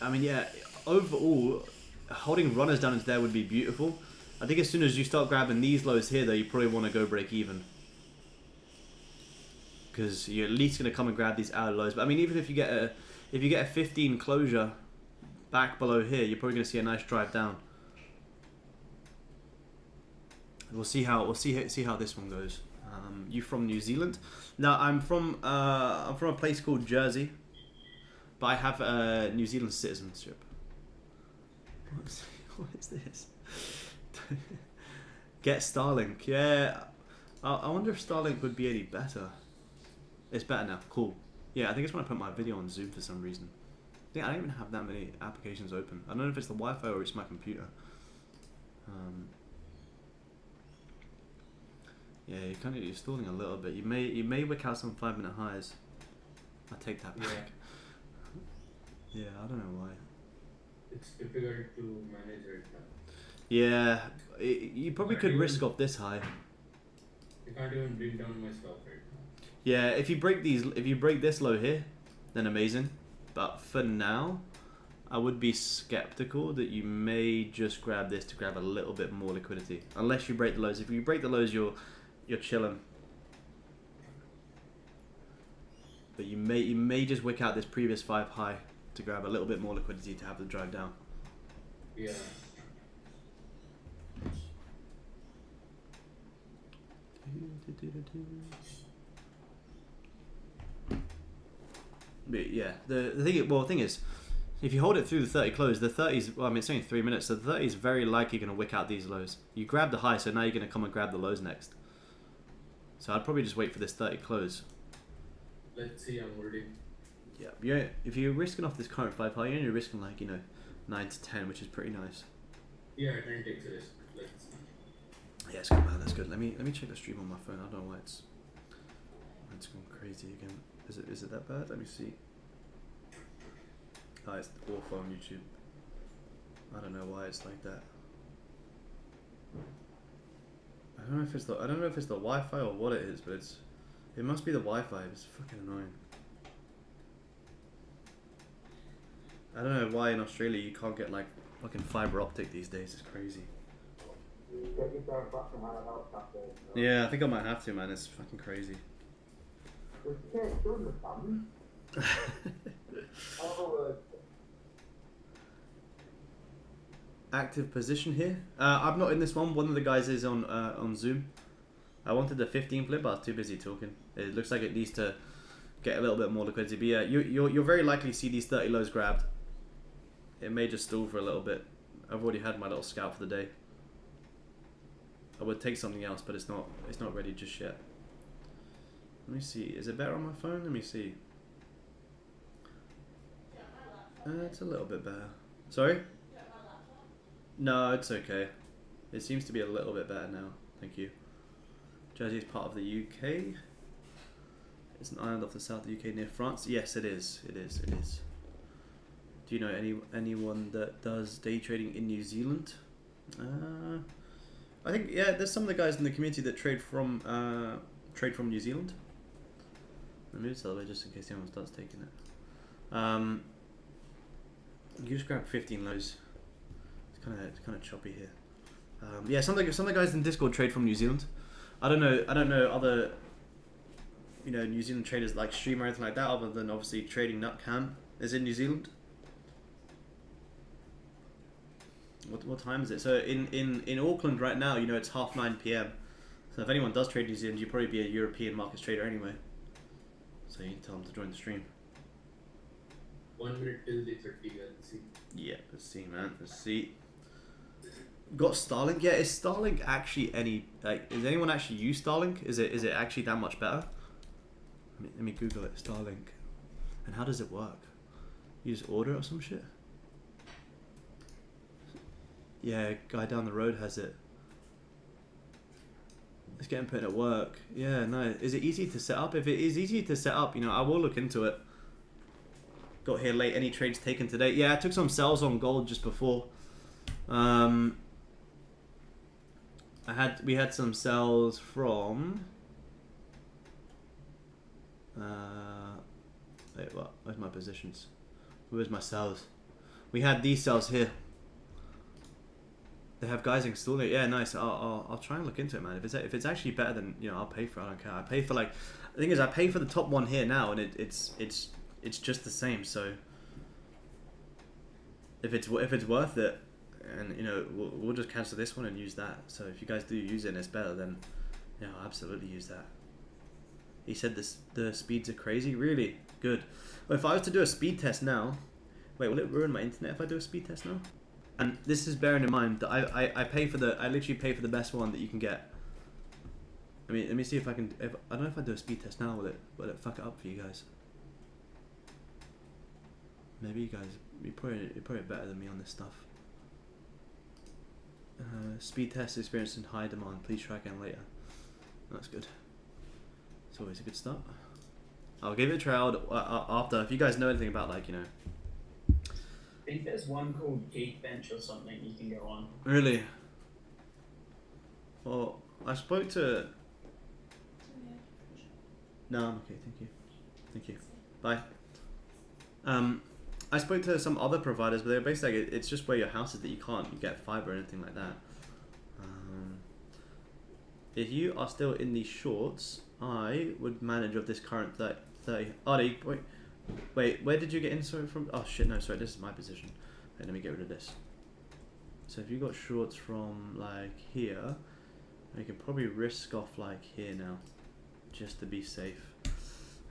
I mean, yeah, overall, holding runners down into there would be beautiful. I think as soon as you start grabbing these lows here, though, you probably want to go break even. Because you're at least going to come and grab these outer lows. But I mean, even if you get a 15 closure back below here, you're probably going to see a nice drive down. We'll see how this one goes. You from New Zealand? No, I'm from a place called Jersey, but I have New Zealand citizenship. What is this? Get Starlink. Yeah, I wonder if Starlink would be any better. It's better now. Cool. Yeah, I think it's when I put my video on Zoom for some reason. Yeah, I don't even have that many applications open. I don't know if it's the Wi-Fi or it's my computer. Yeah, you're stalling a little bit. You may wick out some 5-minute highs. I take that back. Yeah, I don't know why. It's difficult to manage right now. Yeah, you probably could risk off this high. I can't even bring down my stop right now. Yeah, if you break this low here, then amazing. But for now, I would be skeptical that you may just grab this to grab a little bit more liquidity. Unless you break the lows. If you break the lows, you're chilling. But you may just wick out this previous 5 high to grab a little bit more liquidity to have the drive down. Yeah. But yeah, the thing is, if you hold it through the 30 close, the 30s, well, I mean, it's only 3 minutes, so the 30 is very likely going to wick out these lows. You grab the high, so now you're going to come and grab the lows next. So I'd probably just wait for this 30 close. Let's see, I'm holding. Yeah, if you're risking off this current 5 high, you're only risking like, 9 to 10, which is pretty nice. Yeah, 10 takes a risk. Let's see. Yeah, it's good, man. That's good. Let me check the stream on my phone. I don't know why it's going crazy again. Is it that bad? Let me see. Oh, it's awful on YouTube. I don't know why it's like that. I don't know if it's the Wi-Fi or what it is, but it must be the Wi-Fi. It's fucking annoying. I don't know why in Australia you can't get like fucking fiber optic these days. It's crazy. Get yourself back from higher health cafe. Yeah, I think I might have to, man. It's fucking crazy. Just can't do the fun. Have a word. Active position here. I'm not in this one. One of the guys is on Zoom. I wanted the 15 flip, but I was too busy talking. It looks like it needs to get a little bit more liquidity. But yeah, you'll very likely see these 30 lows grabbed it may just stall for a little bit. I've already had my little scout for the day. I would take something else, but it's not ready just yet. Let me see. Is it better on my phone? Let me see. It's a little bit better. Sorry? No, it's okay. It seems to be a little bit better now. Thank you. Jersey is part of the UK. It's an island off the south of the UK near France. Yes, it is. It is. It is. Do you know anyone that does day trading in New Zealand? I think yeah. There's some of the guys in the community that trade from New Zealand. Let me move this other way just in case anyone starts taking it. You just grab 15 lows. It's kind of choppy here. Yeah, some of the guys in Discord trade from New Zealand. I don't know other New Zealand traders like Stream or anything like that, other than obviously Trading Nut Cam is in New Zealand. What time is it? So in Auckland right now, it's 9:30 PM. So if anyone does trade New Zealand, you'd probably be a European markets trader anyway. So you can tell them to join the stream. 1 minute till the 30. Let's see. Yeah, let's see, man. Let's see. Got Starlink? Yeah, is Starlink actually any does anyone actually use Starlink? Is it actually that much better? Let me Google it. Starlink. And how does it work? You just order it or some shit? Yeah, guy down the road has it. It's getting put at work. Yeah, no. Is it easy to set up? If it is easy to set up, I will look into it. Got here late. Any trades taken today? Yeah, I took some sells on gold just before. We had some sells from. Wait, what? Where's my positions? Where's my sells? We had these sells here. They have guys installing it. Yeah, nice. I'll try and look into it, man. If it's actually better, then I'll pay for it. I don't care. I pay for the thing is I pay for the top one here now, and it's just the same. So if it's worth it, and we'll just cancel this one and use that. So if you guys do use it and it's better, then I'll absolutely use that. He said the speeds are crazy. Really good. Well, if I was to do a speed test now, wait, will it ruin my internet if I do a speed test now? And this is bearing in mind that I literally pay for the best one that you can get. I mean, let me see if I can. I don't know if I do a speed test now, will it fuck it up for you guys? Maybe you guys, you're probably better than me on this stuff. Speed test experienced in high demand. Please try again later. That's good. It's always a good start. I'll give it a try after. If you guys know anything about I think there's one called Geekbench or something you can go on. Really? Well, I spoke to. No, I'm okay. Thank you. Bye. I spoke to some other providers, but they're basically it's just where your house is that you can't get fiber or anything like that. If you are still in the shorts, I would manage of this current 30. Oh, wait, where did you get in from? Oh shit, no, sorry, this is my position. Okay, let me get rid of this. So if you got shorts from here, you can probably risk off here now, just to be safe.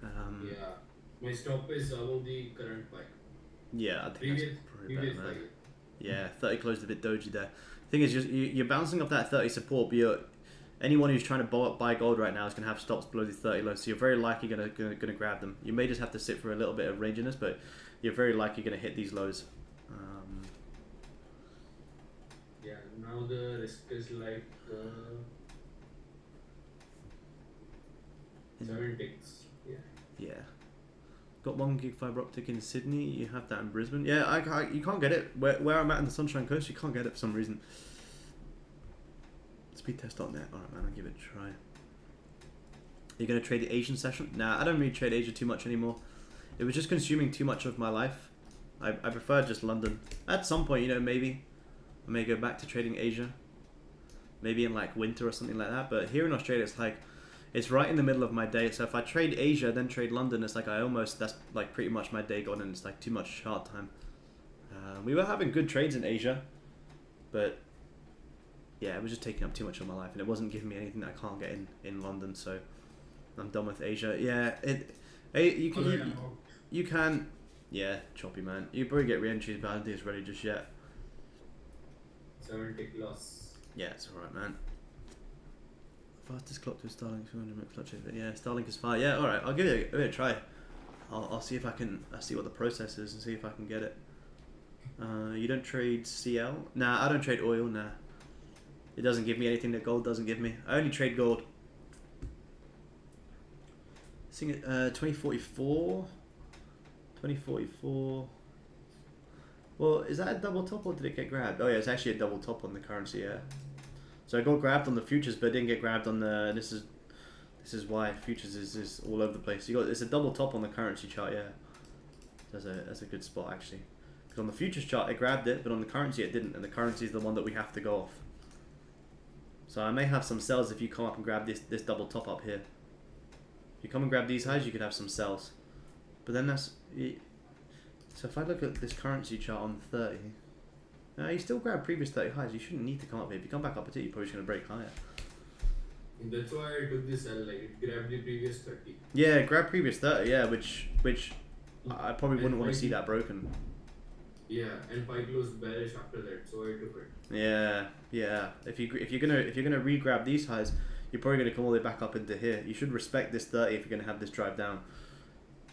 Yeah, my stop is above the current buy. Yeah, I think that's probably better, man. Buy. Yeah, 30 closed a bit doji there. Thing is, you're bouncing off that 30 support, but anyone who's trying to buy gold right now is going to have stops below the 30 low, so you're very likely going to grab them. You may just have to sit for a little bit of ranginess, but you're very likely going to hit these lows. Yeah, now the risk is 7 ticks. Yeah. Got 1 gig fiber optic in Sydney. You have that in Brisbane. Yeah, you can't get it. Where I'm at in the Sunshine Coast, you can't get it for some reason. Speedtest.net. Alright, man, I'll give it a try. Are you going to trade the Asian session? Nah, I don't really trade Asia too much anymore. It was just consuming too much of my life. I prefer just London. At some point, maybe I may go back to trading Asia. Maybe in winter or something like that. But here in Australia, it's right in the middle of my day. So if I trade Asia, then trade London, it's that's pretty much my day gone, and it's too much hard time. We were having good trades in Asia, but yeah, it was just taking up too much of my life, and it wasn't giving me anything that I can't get in London. So I'm done with Asia. Yeah, you can Yeah, choppy, man. You probably get re-entries, but I don't think it's ready just yet. 70 loss. Yeah, it's alright, man. Fastest clock to Starlink 200 minute fluctuate. Yeah, Starlink is fine. Yeah, alright, I'll give it a try. I'll see if I can. I'll see what the process is and see if I can get it. You don't trade CL? Nah, I don't trade oil. Nah, it doesn't give me anything that gold doesn't give me. I only trade gold. Sing it. 2044. 2044. Well, is that a double top or did it get grabbed? Oh yeah, it's actually a double top on the currency. Yeah. So I got grabbed on the futures, but it didn't get grabbed on the. This is why futures is all over the place. It's a double top on the currency chart. Yeah. That's a good spot actually. Because on the futures chart it grabbed it, but on the currency it didn't, and the currency is the one that we have to go off. So I may have some sells if you come up and grab this double top up here. If you come and grab these highs, you could have some sells. But then that's... So if I look at this currency chart on 30... you still grab previous 30 highs. You shouldn't need to come up here. If you come back up at it, you're probably just going to break higher. That's why I took this L, like it grabbed the previous 30. Yeah, grab previous 30, yeah, which I probably wouldn't want to see that broken. Yeah, and 5 closed bearish after that, so I took it. Yeah. If you're gonna re-grab these highs, you're probably gonna come all the way back up into here. You should respect this 30 if you're gonna have this drive down.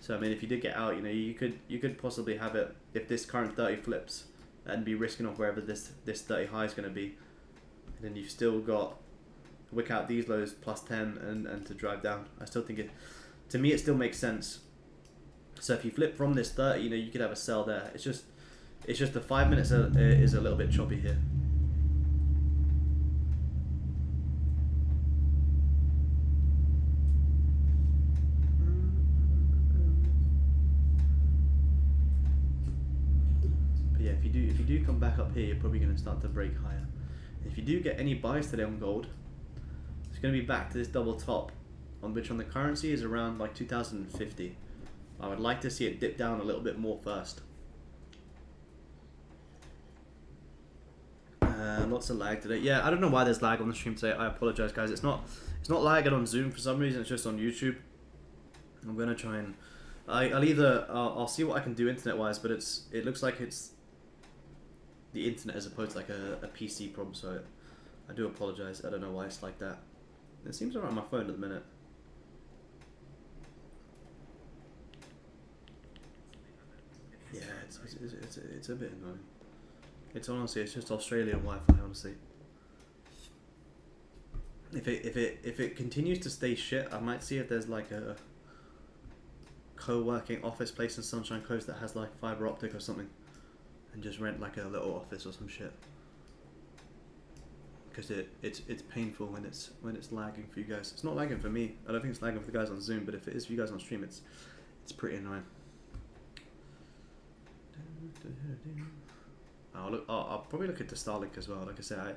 So I mean, if you did get out, you could possibly have it if this current 30 flips and be risking off wherever this 30 high is gonna be. And then you've still got wick out these lows plus 10 and to drive down. I still think to me it still makes sense. So if you flip from this 30, you could have a sell there. It's just the 5 minutes is a little bit choppy here. But yeah, if you do come back up here, you're probably going to start to break higher. If you do get any buys today on gold, it's going to be back to this double top, on which on the currency is around like 2050. I would like to see it dip down a little bit more first. Lots of lag today. Yeah, I don't know why there's lag on the stream today. I apologize, guys. It's not lagging on Zoom for some reason. It's just on YouTube. I'm gonna try and I'll see what I can do internet wise, but it looks like it's the internet as opposed to like a PC problem. So I do apologize. I don't know why it's like that. It seems alright on my phone at the minute. Yeah, it's a bit annoying. It's just Australian Wi-Fi, honestly. If it continues to stay shit, I might see if there's like a co-working office place in Sunshine Coast that has like fiber optic or something, and just rent like a little office or some shit. Because it's painful when it's lagging for you guys. It's not lagging for me. I don't think it's lagging for the guys on Zoom, but if it is for you guys on stream, it's pretty annoying. I'll probably look into Starlink as well. Like I said,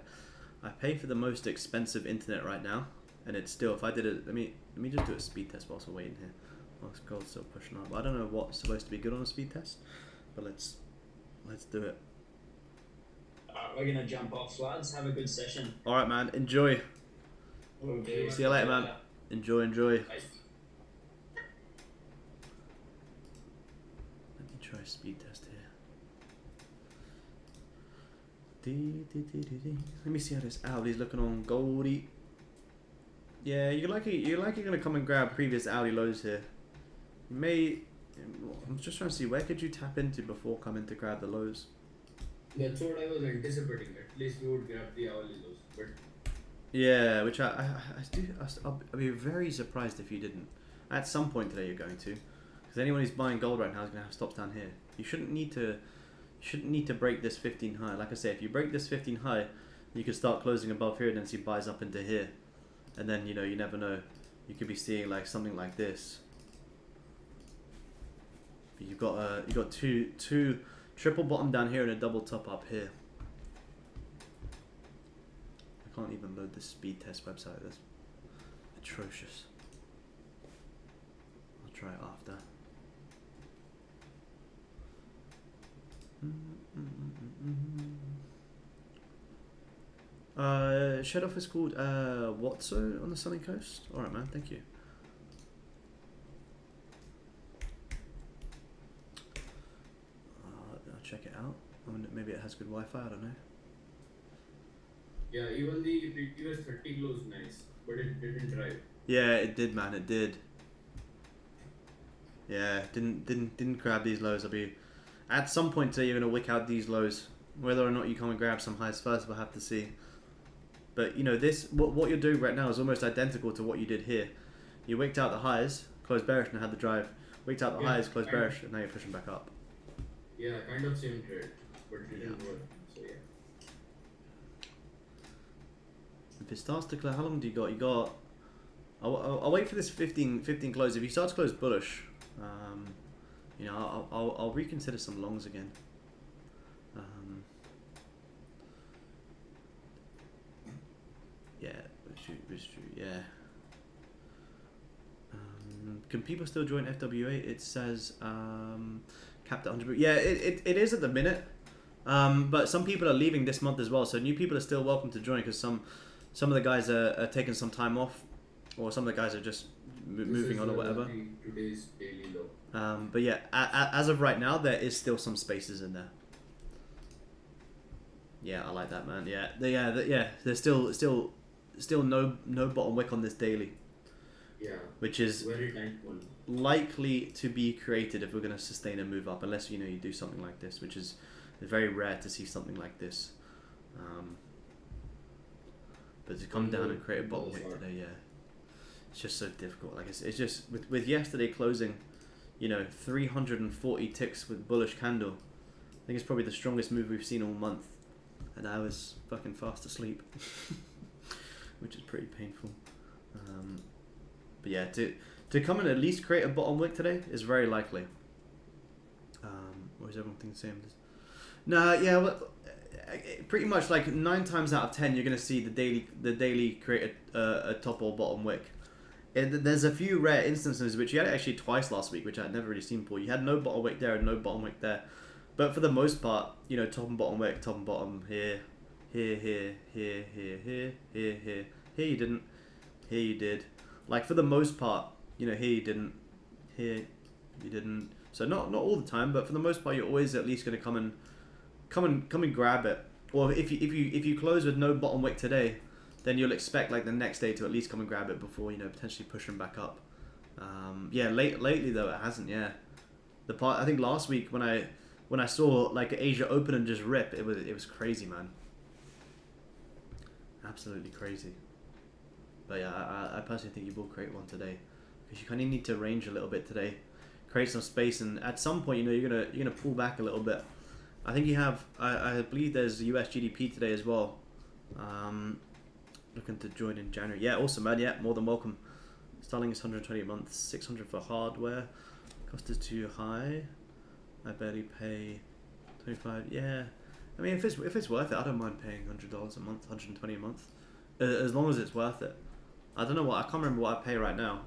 I pay for the most expensive internet right now, and it's still, if I did it, let me just do a speed test whilst we're waiting here. Whilst gold's still pushing up. I don't know what's supposed to be good on a speed test, but let's do it. Alright, we're gonna jump off, lads. Have a good session. All right, man. Enjoy. Okay. See you later, man. Enjoy. Bye. Let me try speed test here. Let me see how this Audi's looking on Goldie. Yeah, you're gonna come and grab previous Audi lows here. You may. I'm just trying to see where could you tap into before coming to grab the lows. That's what I was anticipating. At least we would grab the hourly lows, but Yeah, which I'll be very surprised if you didn't. At some point today, you're going to, because anyone who's buying gold right now is gonna have stops down here. You shouldn't need to break this 15 high. Like I say, if you break this 15 high, you could start closing above here and then see buys up into here, and then you never know. You could be seeing like something like this. But you've got two triple bottom down here and a double top up here. I can't even load the speed test website. That's atrocious. I'll try it after. Shed off is called Watso on the sunny coast. Alright, man, thank you. check it out. I wonder, maybe it has good Wi-Fi. I don't know. Yeah, even the previous 30 closed nice, but it didn't drive. Yeah, it did, man. It did. Yeah, didn't grab these lows. I'll be at some point today. You're gonna wick out these lows. Whether or not you come and grab some highs first, we'll have to see. But you know, this what you're doing right now is almost identical to what you did here. You wicked out the highs, closed bearish, and had the drive. Wicked out the highs, closed bearish, and now you're pushing back up. Yeah, kind of same trade, but it didn't work. So yeah. If it starts to close, how long do you got? You got. I'll wait for this 15 close. If you start to close bullish, you know, I'll reconsider some longs again. Yeah, yeah. Can people still join FWA? It says capped at 100. Yeah, it is at the minute. But some people are leaving this month as well, so new people are still welcome to join because some of the guys are taking some time off, or some of the guys are just moving on or whatever. Today's daily low. But yeah, as of right now, there is still some spaces in there. Yeah, I like that, man. Yeah, there's still no bottom wick on this daily. Yeah. Which is very thankful. Likely to be created if we're going to sustain a move up, unless you know you do something like this, which is very rare to see something like this. But to come down and create a bottom wick today, yeah, it's just so difficult. Like it's just with yesterday closing, you know, 340 ticks with bullish candle. I think it's probably the strongest move we've seen all month, and I was fucking fast asleep, which is pretty painful. But yeah, to come and at least create a bottom wick today is very likely. Or is everyone thinking the same? Nah, yeah, well, pretty much like 9 times out of 10, you're gonna see the daily create a top or bottom wick. There's a few rare instances which you had actually twice last week, which I'd never really seen before. You had no bottom wick there and no bottom wick there, but for the most part, you know, top and bottom wick, top and bottom here, here, here you didn't, here you did. Like for the most part, you know, here you didn't, here you didn't. So not all the time, but for the most part, you're always at least going to come and grab it. Or if you close with no bottom wick today, then you'll expect like the next day to at least come and grab it before, you know, potentially pushing back up. Yeah, lately though it hasn't. Yeah, I think last week when I saw like Asia open and just rip, it was crazy, man. Absolutely crazy. But yeah, I personally think you will create one today, because you kind of need to range a little bit today, create some space, and at some point, you know, you're gonna pull back a little bit. I think you have. I believe there's US GDP today as well. Looking to join in January. Yeah, awesome, man. Yeah, more than welcome. Starling is 120 a month, 600 for hardware. Cost is too high. I barely pay 25. Yeah, I mean, if it's worth it, I don't mind paying $100 a month, 120 a month, as long as it's worth it. I don't know what, I can't remember what I pay right now,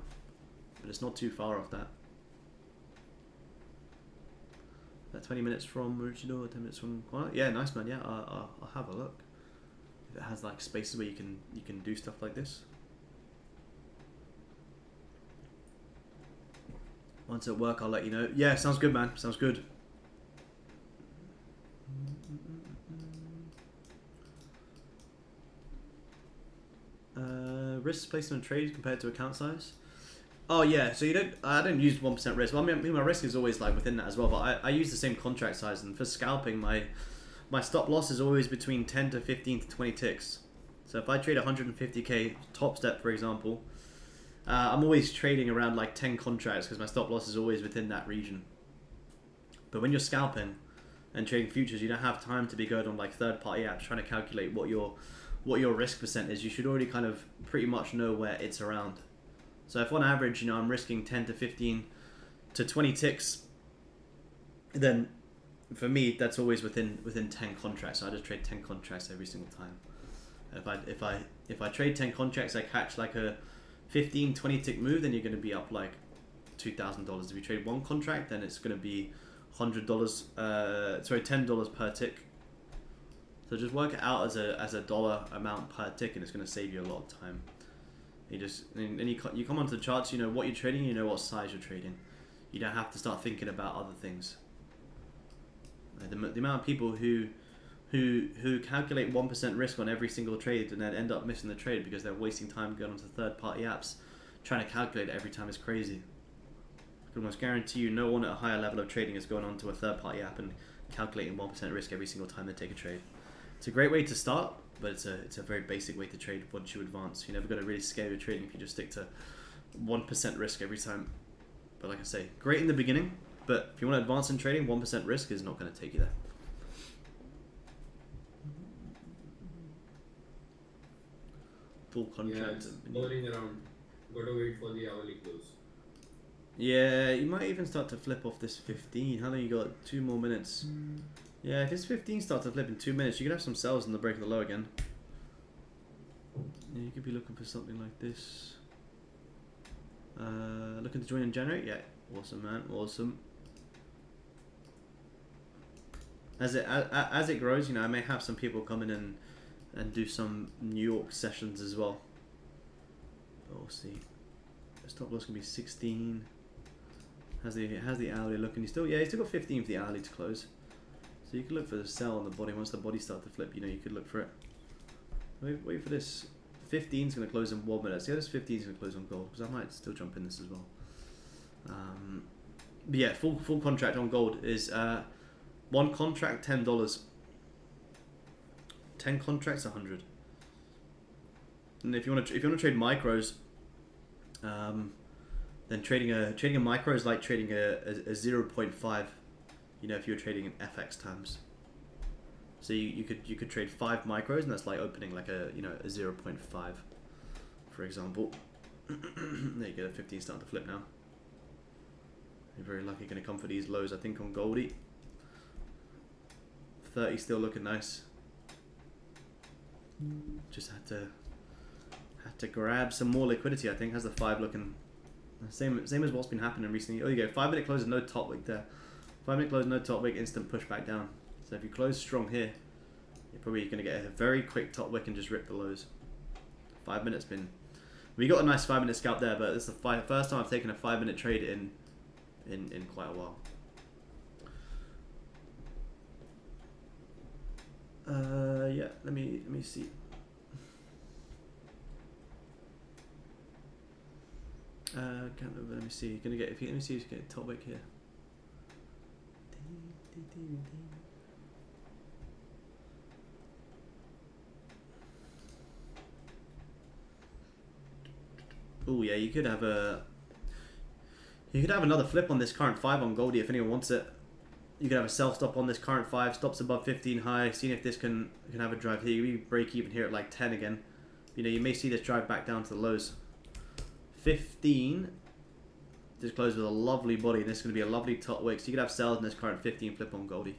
but it's not too far off that. That 20 minutes from original, 10 minutes from quiet. Yeah, nice, man. Yeah, I'll have a look. If it has like spaces where you can do stuff like this. Once at work, I'll let you know. Yeah, sounds good, man. Sounds good. Risk placed on trades compared to account size. Oh yeah, so I don't use 1% risk. Well, I mean my risk is always like within that as well, but I use the same contract size, and for scalping my stop loss is always between 10 to 15 to 20 ticks. So if I trade 150k top step, for example, I'm always trading around like 10 contracts because my stop loss is always within that region. But when you're scalping and trading futures, you don't have time to be going on like third-party apps trying to calculate what your risk percent is. You should already kind of pretty much know where it's around. So if on average, you know, I'm risking 10 to 15 to 20 ticks, then for me that's always within 10 contracts. So I just trade 10 contracts every single time. If I trade 10 contracts, I catch like a 15-20 tick move, then you're going to be up like $2,000. If you trade one contract, then it's going to be $10 per tick. So just work it out as a dollar amount per tick, and it's going to save you a lot of time. You come onto the charts, you know what you're trading, you know what size you're trading. You don't have to start thinking about other things. The amount of people who calculate 1% risk on every single trade and then end up missing the trade because they're wasting time going onto third-party apps trying to calculate it every time is crazy. I can almost guarantee you no one at a higher level of trading is going onto a third-party app and calculating 1% risk every single time they take a trade. It's a great way to start, but it's a very basic way to trade once you advance. You're never going to really scale your trading if you just stick to 1% risk every time. But like I say, great in the beginning, but if you want to advance in trading, 1% risk is not going to take you there. Full contract. Yeah, it's rolling around. Gotta wait for the hourly close. Yeah, you might even start to flip off this 15. How long you got? 2 more minutes. Yeah, if this 15 starts to flip in 2 minutes, you could have some sells in the break of the low again. Yeah, you could be looking for something like this. Looking to join in January? Yeah, awesome, man, awesome. As it grows, you know, I may have some people come in and do some New York sessions as well. But we'll see. The stop loss can be 16. How's the hourly looking? He's still got 15 for the hourly to close. So you can look for the sell on the body. Once the body starts to flip, you know, you could look for it. Wait for this. 15 is going to close in 1 minute. See how this 15 is going to close on gold, because I might still jump in this as well. But yeah, full contract on gold is one contract $10. 10 contracts 100. And if you want to trade micros, then trading a micro is like trading a 0.5. You know, if you're trading in FX terms. So you could trade 5 micros, and that's like opening like a 0.5, for example. There you go, 15 starting to flip now. You're very lucky going to come for these lows, I think, on Goldie. 30 still looking nice. Just had to grab some more liquidity, I think. How's the 5 looking? Same as what's been happening recently. Oh, you go 5 minute close and no top wick there. 5 minute close, no top wick, instant push back down. So if you close strong here, you're probably going to get a very quick top wick and just rip the lows. 5 minutes been... We got a nice 5 minute scalp there, but it's the first time I've taken a 5 minute trade in quite a while. Yeah, let me see. Can't remember. Let me see. Let me see if you get a top wick here. Oh yeah, you could have another flip on this current 5 on Goldie if anyone wants it. You could have a sell stop on this current 5, stops above 15 high, seeing if this can have a drive here. We break even here at like 10 again. You know, you may see this drive back down to the lows. 15 just closed with a lovely body. This is going to be a lovely top wick. So you could have sells in this current 15 flip on Goldie.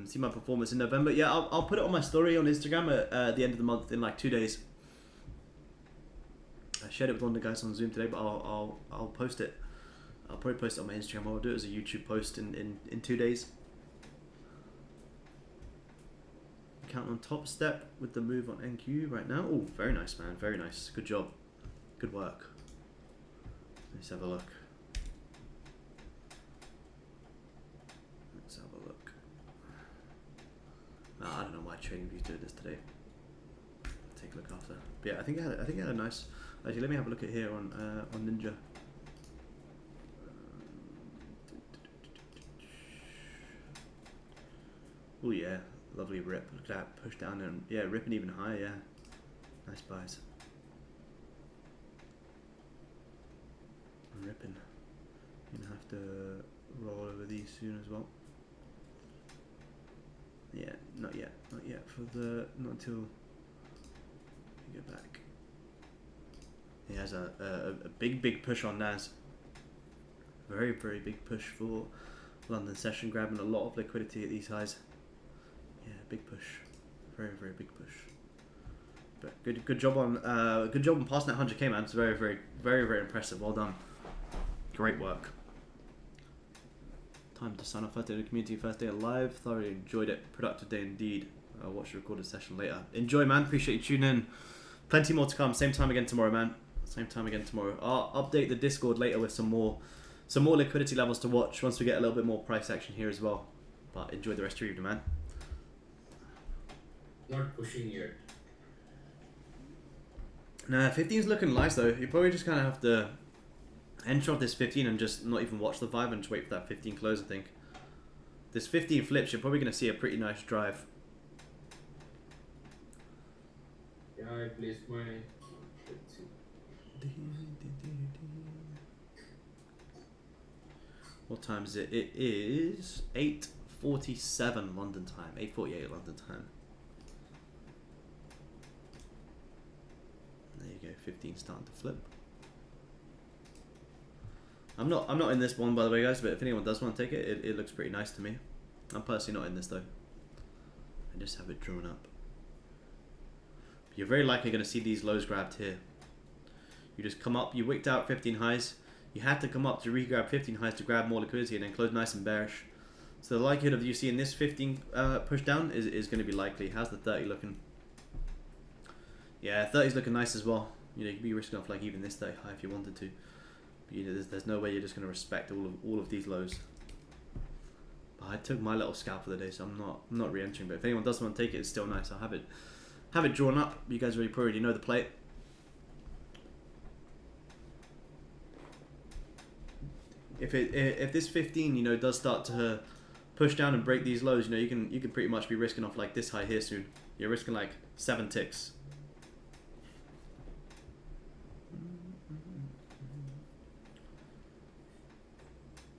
See my performance in November. Yeah, I'll put it on my story on Instagram at the end of the month in like 2 days. I shared it with one of the guys on Zoom today, but I'll post it. I'll probably post it on my Instagram. I'll do it as a YouTube post in 2 days. Count on top step with the move on NQ right now. Oh, very nice, man. Very nice. Good job. Good work. Let's have a look. Let's have a look. I don't know why TradingView's doing this today. I'll take a look after. But yeah, I think I had a nice. Actually, let me have a look at here on Ninja. Oh yeah, lovely rip. Look at that, push down and yeah, ripping even higher. Yeah, nice buys. I'm ripping. Gonna have to roll over these soon as well. Yeah, not yet not until we get back. He has a big push on NAS. Very big push for London session, grabbing a lot of liquidity at these highs. Yeah, big push, very big push. But good job on passing that 100k, man. It's very impressive. Well done. Great work. Time to sign off. First day of the community, first day live. Thoroughly enjoyed it. Productive day indeed. I'll watch the recorded session later. Enjoy, man. Appreciate you tuning in. Plenty more to come. Same time again tomorrow, man. Same time again tomorrow. I'll update the Discord later with some more liquidity levels to watch once we get a little bit more price action here as well. But enjoy the rest of your evening, man. Not pushing yet. Nah, 15's looking nice though. You probably just kind of have to enter off this 15 and just not even watch the 5 and just wait for that 15 close, I think. This 15 flips, you're probably going to see a pretty nice drive. Yeah, I placed my. Let's see. What time is it? It is 8:47 London time. 8:48 London time. There you go. 15 starting to flip. I'm not in this one, by the way, guys. But if anyone does want to take it, it looks pretty nice to me. I'm personally not in this though. I just have it drawn up. But you're very likely going to see these lows grabbed here. You just come up. You wicked out 15 highs. You had to come up to re-grab 15 highs to grab more liquidity and then close nice and bearish. So the likelihood of you seeing this 15 push down is going to be likely. How's the 30 looking? Yeah, 30's looking nice as well. You know, you could be risking off like even this 30 high if you wanted to. But you know, there's no way you're just going to respect all of these lows. But I took my little scalp for the day, so I'm not re-entering. But if anyone does want to take it, it's still nice. I'll have it drawn up. You guys already know the play. If this 15, you know, does start to push down and break these lows, you know, you can pretty much be risking off like this high here soon. You're risking like 7 ticks.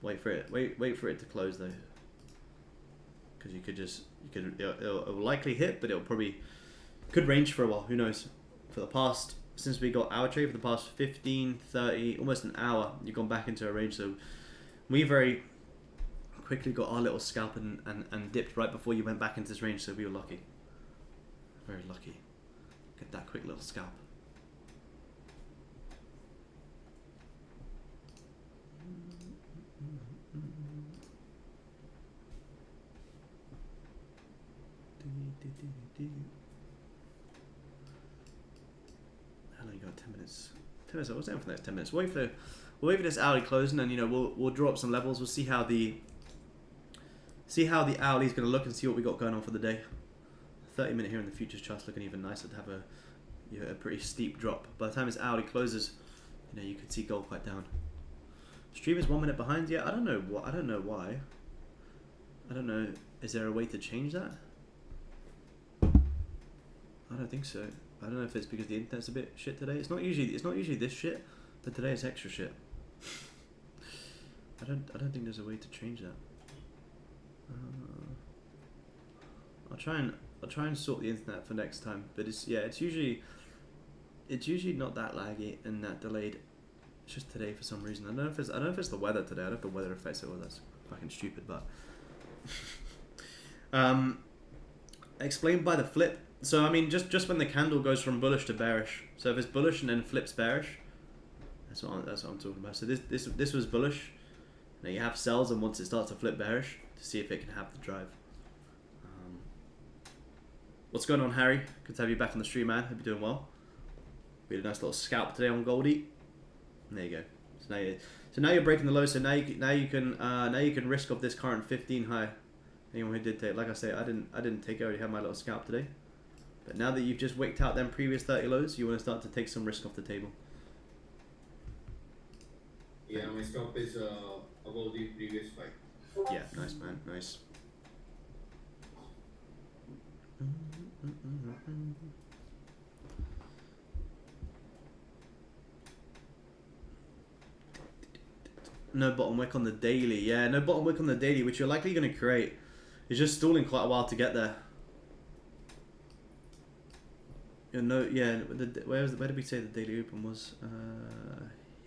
Wait for it to close though, because it'll likely hit, but it'll probably could range for a while. Who knows? For the past, since we got our trade, for the past 15, 30, almost an hour, you've gone back into a range. So we very quickly got our little scalp and dipped right before you went back into this range. So we were lucky, very lucky. Get that quick little scalp. How long you got? 10 minutes. 10 minutes. I was down for the next 10 minutes. We'll wait for this hourly closing, and you know we'll draw up some levels. We'll see how the hourly is going to look and see what we got going on for the day. 30-minute here in the futures chart's looking even nicer to have a pretty steep drop. By the time this hourly closes, you know you could see gold quite down. Stream is 1 minute behind. Yeah, I don't know why. I don't know. Is there a way to change that? I don't think so. I don't know if it's because the internet's a bit shit today. It's not usually this shit, but today it's extra shit. I don't think there's a way to change that. I'll try and sort the internet for next time. But it's usually not that laggy and that delayed. It's just today for some reason. I don't know if it's the weather today. I don't know if the weather affects it or that's fucking stupid. But explained by the flip. So I mean, just when the candle goes from bullish to bearish. So if it's bullish and then flips bearish, that's what I'm talking about. So this was bullish. Now you have sells, and once it starts to flip bearish, to see if it can have the drive. What's going on, Harry? Good to have you back on the stream, man. Hope you're doing well. We had a nice little scalp today on Goldie. And there you go. So now you're breaking the low. So now you can risk off this current 15 high. Anyone who did take, like I say, I didn't take it. I already had my little scalp today. But now that you've just wicked out them previous 30 lows, you want to start to take some risk off the table. Yeah, my stop is above the previous fight. Yeah, nice man, nice. No bottom wick on the daily. Yeah, no bottom wick on the daily, which you're likely going to create. It's just stalling quite a while to get there. Where did we say the daily open was?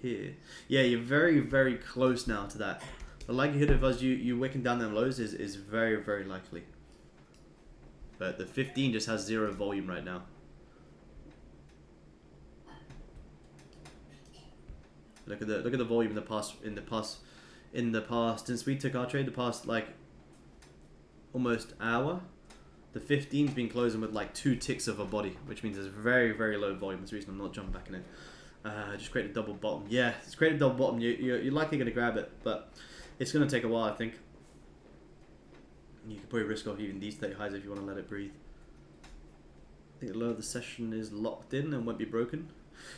Here. Yeah, you're very, very close now to that. The likelihood of us you wicking down them lows is very, very likely. But the 15 just has 0 volume right now. Look at the volume in the past since we took our trade, the past like almost hour. The 15's been closing with like 2 ticks of a body, which means there's very, very low volume. That's the reason I'm not jumping back in it. Just create a double bottom. Yeah, it's created a double bottom. You're likely going to grab it, but it's going to take a while, I think. You could probably risk off even these 30 highs if you want to let it breathe. I think the low of the session is locked in and won't be broken.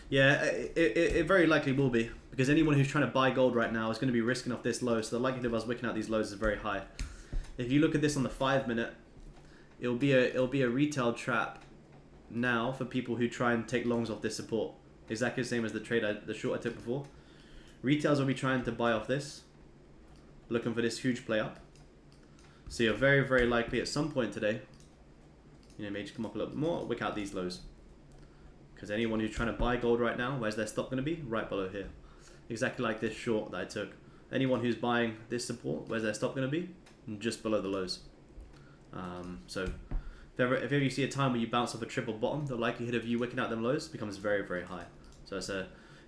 Yeah, it very likely will be, because anyone who's trying to buy gold right now is going to be risking off this low, so the likelihood of us wicking out these lows is very high. If you look at this on the 5 minute, it'll be a retail trap now for people who try and take longs off this support. Exactly the same as the short I took before. Retails will be trying to buy off this, looking for this huge play up. So you're very, very likely at some point today, you know, may just come up a little bit more, wick out these lows. Because anyone who's trying to buy gold right now, where's their stop going to be? Right below here. Exactly like this short that I took. Anyone who's buying this support, where's their stop going to be? Just below the lows. So if ever you see a time where you bounce off a triple bottom, the likelihood of you wicking out them lows becomes very, very high. So it's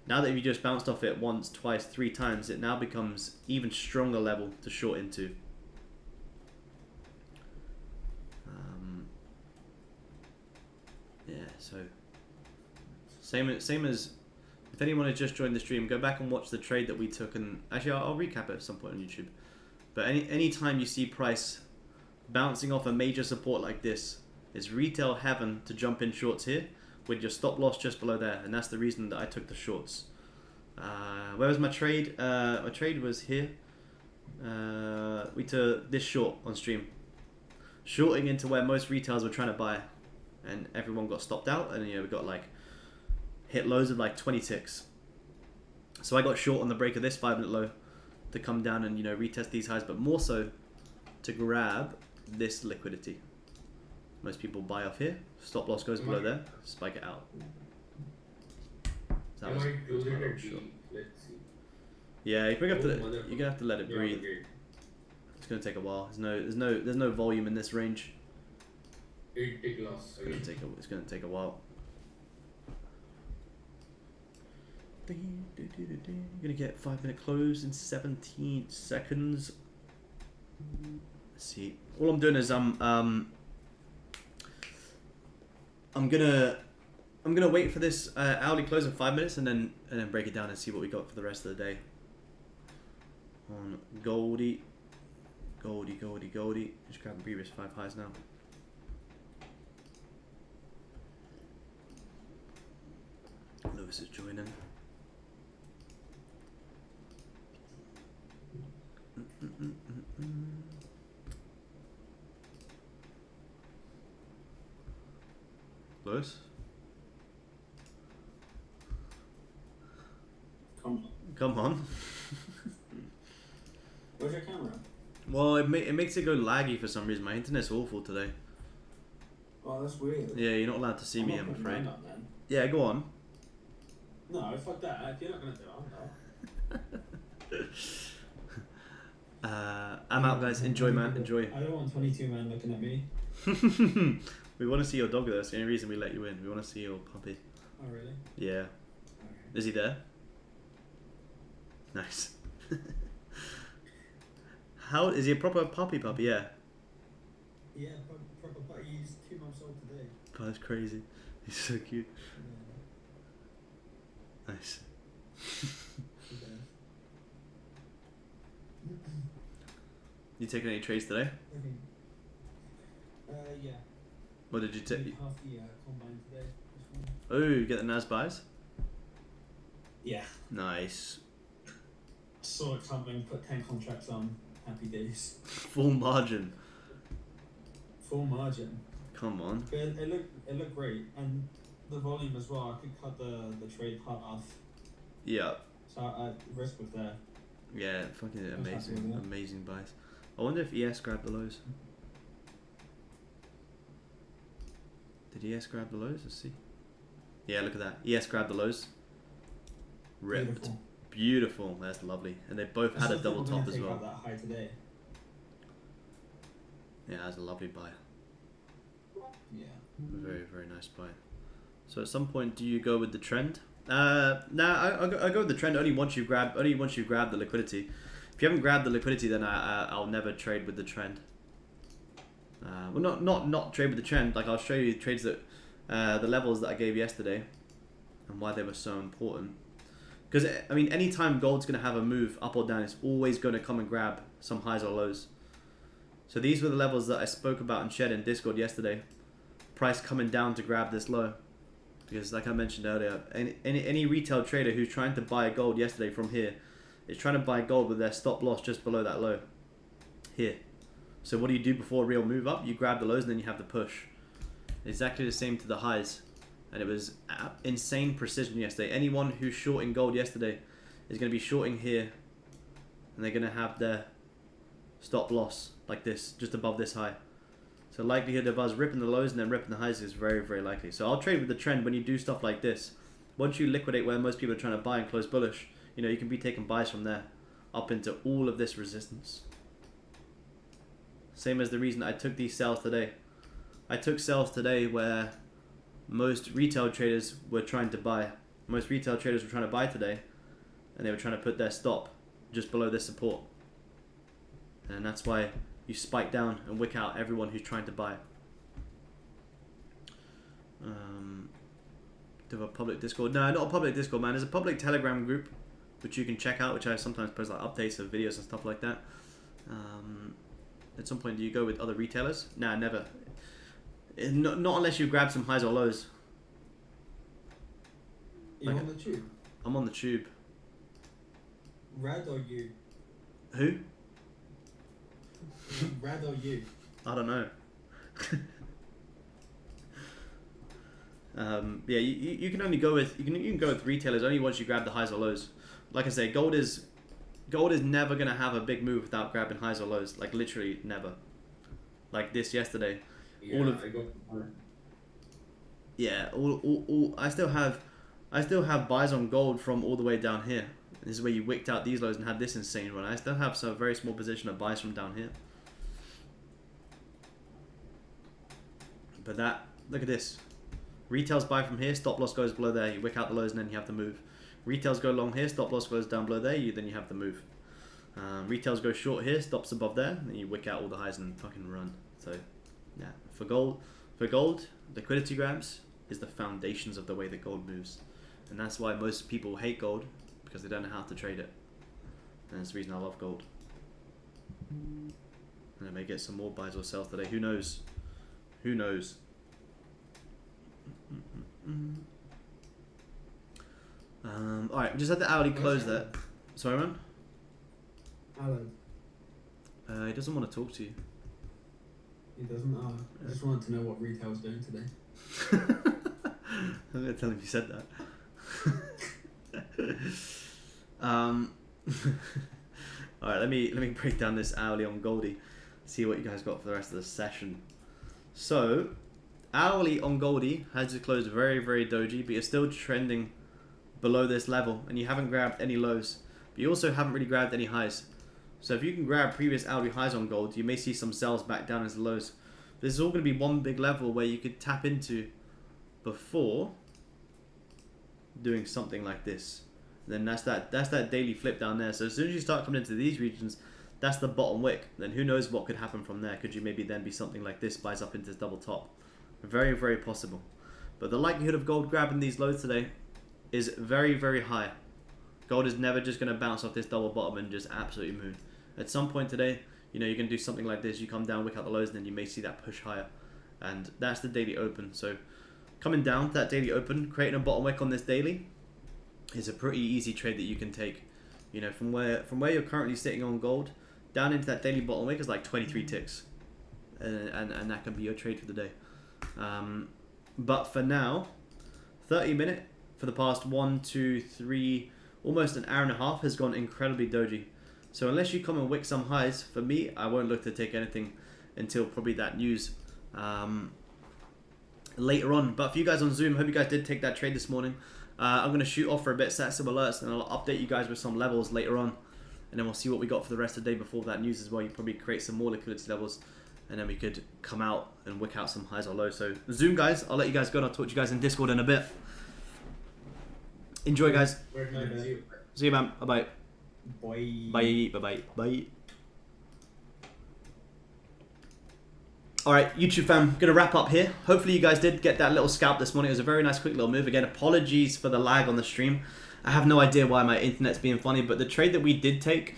now that you just bounced off it once, twice, 3 times, it now becomes even stronger level to short into. Yeah, so same as if anyone has just joined the stream, go back and watch the trade that we took, and actually I'll recap it at some point on YouTube. But any time you see price bouncing off a major support like this, it's retail heaven to jump in shorts here with your stop loss just below there, and that's the reason that I took the shorts. Where was my trade? My trade was here. We took this short on stream, shorting into where most retailers were trying to buy, and everyone got stopped out, and you know we got like hit lows of like 20 ticks. So I got short on the break of this 5 minute low to come down and, you know, retest these highs, but more so to grab this liquidity. Most people buy off here, stop loss goes below there, spike it out. So that was my little short. Let's see. Yeah, you're gonna have to let it breathe. It's gonna take a while. There's no volume in this range. 8 tick loss. It's gonna take a while. You're gonna get 5 minute close in 17 seconds. Let's see. All I'm doing is I'm gonna wait for this hourly close in 5 minutes and then break it down and see what we got for the rest of the day. On Goldie. Just grab the previous 5 highs now. Lewis is joining. Lewis? Come on. Where's your camera? Well, it makes it go laggy for some reason. My internet's awful today. Oh, that's weird. Yeah, you're not allowed to see me, I'm putting afraid. mine up, man. Yeah, go on. No, fuck that. If you're not gonna do it, I'm out, guys. Enjoy, man. Enjoy. I don't want 22 man looking at me. We want to see your dog, though. That's the only reason we let you in. We want to see your puppy. Oh, really? Yeah. Okay. Is he there? Nice. How is he a proper puppy? Yeah. Yeah, proper puppy. He's 2 months old today. Oh, that's crazy. He's so cute. Yeah. Nice. You taking any trades today? Yeah. What did you take? Half the combine today. Oh, you get the NAS buys? Yeah. Nice. Saw it coming, put 10 contracts on. Happy days. Full margin. Full margin. Come on. But it looked great, and the volume as well. I could cut the trade half. Yeah. So I risk was there. Yeah, fucking I was happy with amazing, that. amazing buys. I wonder if ES grabbed the lows. Did ES grab the lows? Let's see. Yeah, look at that. ES grabbed the lows. Ripped. Beautiful. That's lovely. And they both had a double top as well. That high today. Yeah, that's a lovely buy. Yeah. Very, very nice buy. So at some point, do you go with the trend? Nah, I go with the trend only once you grab the liquidity. If you haven't grabbed the liquidity, then I'll never trade with the trend. Well, not trade with the trend. Like, I'll show you trades that the levels that I gave yesterday and why they were so important. Because I mean, anytime gold's gonna have a move up or down, it's always gonna come and grab some highs or lows. So these were the levels that I spoke about and shared in Discord yesterday. Price coming down to grab this low. Because like I mentioned earlier, any retail trader who's trying to buy gold yesterday from here is trying to buy gold with their stop loss just below that low. Here. So what do you do before a real move up? You grab the lows and then you have the push. Exactly the same to the highs. And it was insane precision yesterday. Anyone who's shorting gold yesterday is going to be shorting here. And they're going to have their stop loss like this, just above this high. So likelihood of us ripping the lows and then ripping the highs is very, very likely. So I'll trade with the trend when you do stuff like this. Once you liquidate where most people are trying to buy and close bullish, you know, you can be taking buys from there up into all of this resistance. Same as the reason I took these sells today. I took sells today where most retail traders were trying to buy. Most retail traders were trying to buy today, and they were trying to put their stop just below this support. And that's why you spike down and wick out everyone who's trying to buy. Do a public Discord? No, not a public Discord, man. There's a public Telegram group which you can check out, which I sometimes post like updates of videos and stuff like that. At some point, do you go with other retailers? Nah, never. Not unless you grab some highs or lows. You're on the tube? I'm on the tube. Rad or you? Who? Rad or you? I don't know. Yeah, you can only go with you can go with retailers only once you grab the highs or lows. Like I say, gold is never gonna have a big move without grabbing highs or lows. Like literally never. Like this yesterday. Yeah, I still have buys on gold from all the way down here. This is where you wicked out these lows and had this insane run. I still have some very small position of buys from down here. But that, look at this. Retails buy from here, stop loss goes below there, you wick out the lows and then you have the move. Retails go long here, stop loss goes down below there, then you have the move. Retails go short here, stops above there, then you wick out all the highs and fucking run. So, yeah, for gold, liquidity grabs is the foundations of the way that gold moves. And that's why most people hate gold, because they don't know how to trade it. And that's the reason I love gold. And I may get some more buys or sells today, who knows? Who knows? Alright, we just had the hourly close there. Sorry, man? Alan. He doesn't want to talk to you. He doesn't? I just wanted to know what retail's doing today. I'm going to tell him you said that. Alright, let me break down this hourly on Goldie. See what you guys got for the rest of the session. So, hourly on Goldie has just closed very, very doji, but you're still trending below this level, and you haven't grabbed any lows. But you also haven't really grabbed any highs. So if you can grab previous hourly highs on gold, you may see some sells back down as lows. This is all going to be one big level where you could tap into before doing something like this. Then that's that daily flip down there. So as soon as you start coming into these regions, that's the bottom wick. Then who knows what could happen from there? Could you maybe then be something like this, buys up into this double top? Very, very possible. But the likelihood of gold grabbing these lows today is very, very high. Gold is never just going to bounce off this double bottom and just absolutely moon. At some point today, you know, you're going to do something like this. You come down, wick out the lows, and then you may see that push higher. And that's the daily open. So coming down to that daily open, creating a bottom wick on this daily is a pretty easy trade that you can take. You know, from where you're currently sitting on gold, down into that daily bottom wick is like 23 ticks. And that can be your trade for the day. But for now, 30 minute for the past 1, 2, 3, almost an hour and a half has gone incredibly doji. So unless you come and wick some highs, for me, I won't look to take anything until probably that news later on. But for you guys on Zoom, hope you guys did take that trade this morning. I'm going to shoot off for a bit, set some alerts, and I'll update you guys with some levels later on. And then we'll see what we got for the rest of the day before that news as well. You probably create some more liquidity levels, and then we could come out and wick out some highs or lows. So Zoom guys, I'll let you guys go and I'll talk to you guys in Discord in a bit. Enjoy guys. See you man. Bye bye. Bye. Bye. Alright, YouTube fam, gonna wrap up here. Hopefully you guys did get that little scalp this morning. It was a very nice quick little move. Again, apologies for the lag on the stream. I have no idea why my internet's being funny, but the trade that we did take,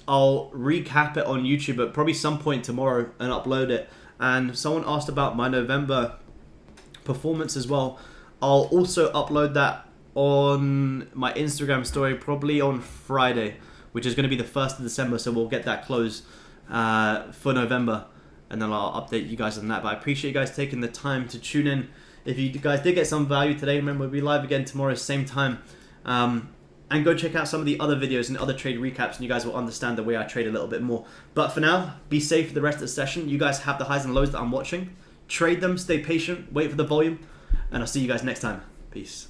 I'll recap it on YouTube at probably some point tomorrow and upload it. And someone asked about my November performance as well. I'll also upload that on my Instagram story probably on Friday, which is going to be the 1st of December, so we'll get that close for November, and then I'll update you guys on that. But I appreciate you guys taking the time to tune in. If you guys did get some value today, remember we'll be live again tomorrow same time, and go check out some of the other videos and other trade recaps, and you guys will understand the way I trade a little bit more. But for now, be safe for the rest of the session. You guys have the highs and lows that I'm watching. Trade them, stay patient, wait for the volume, and I'll see you guys next time. Peace.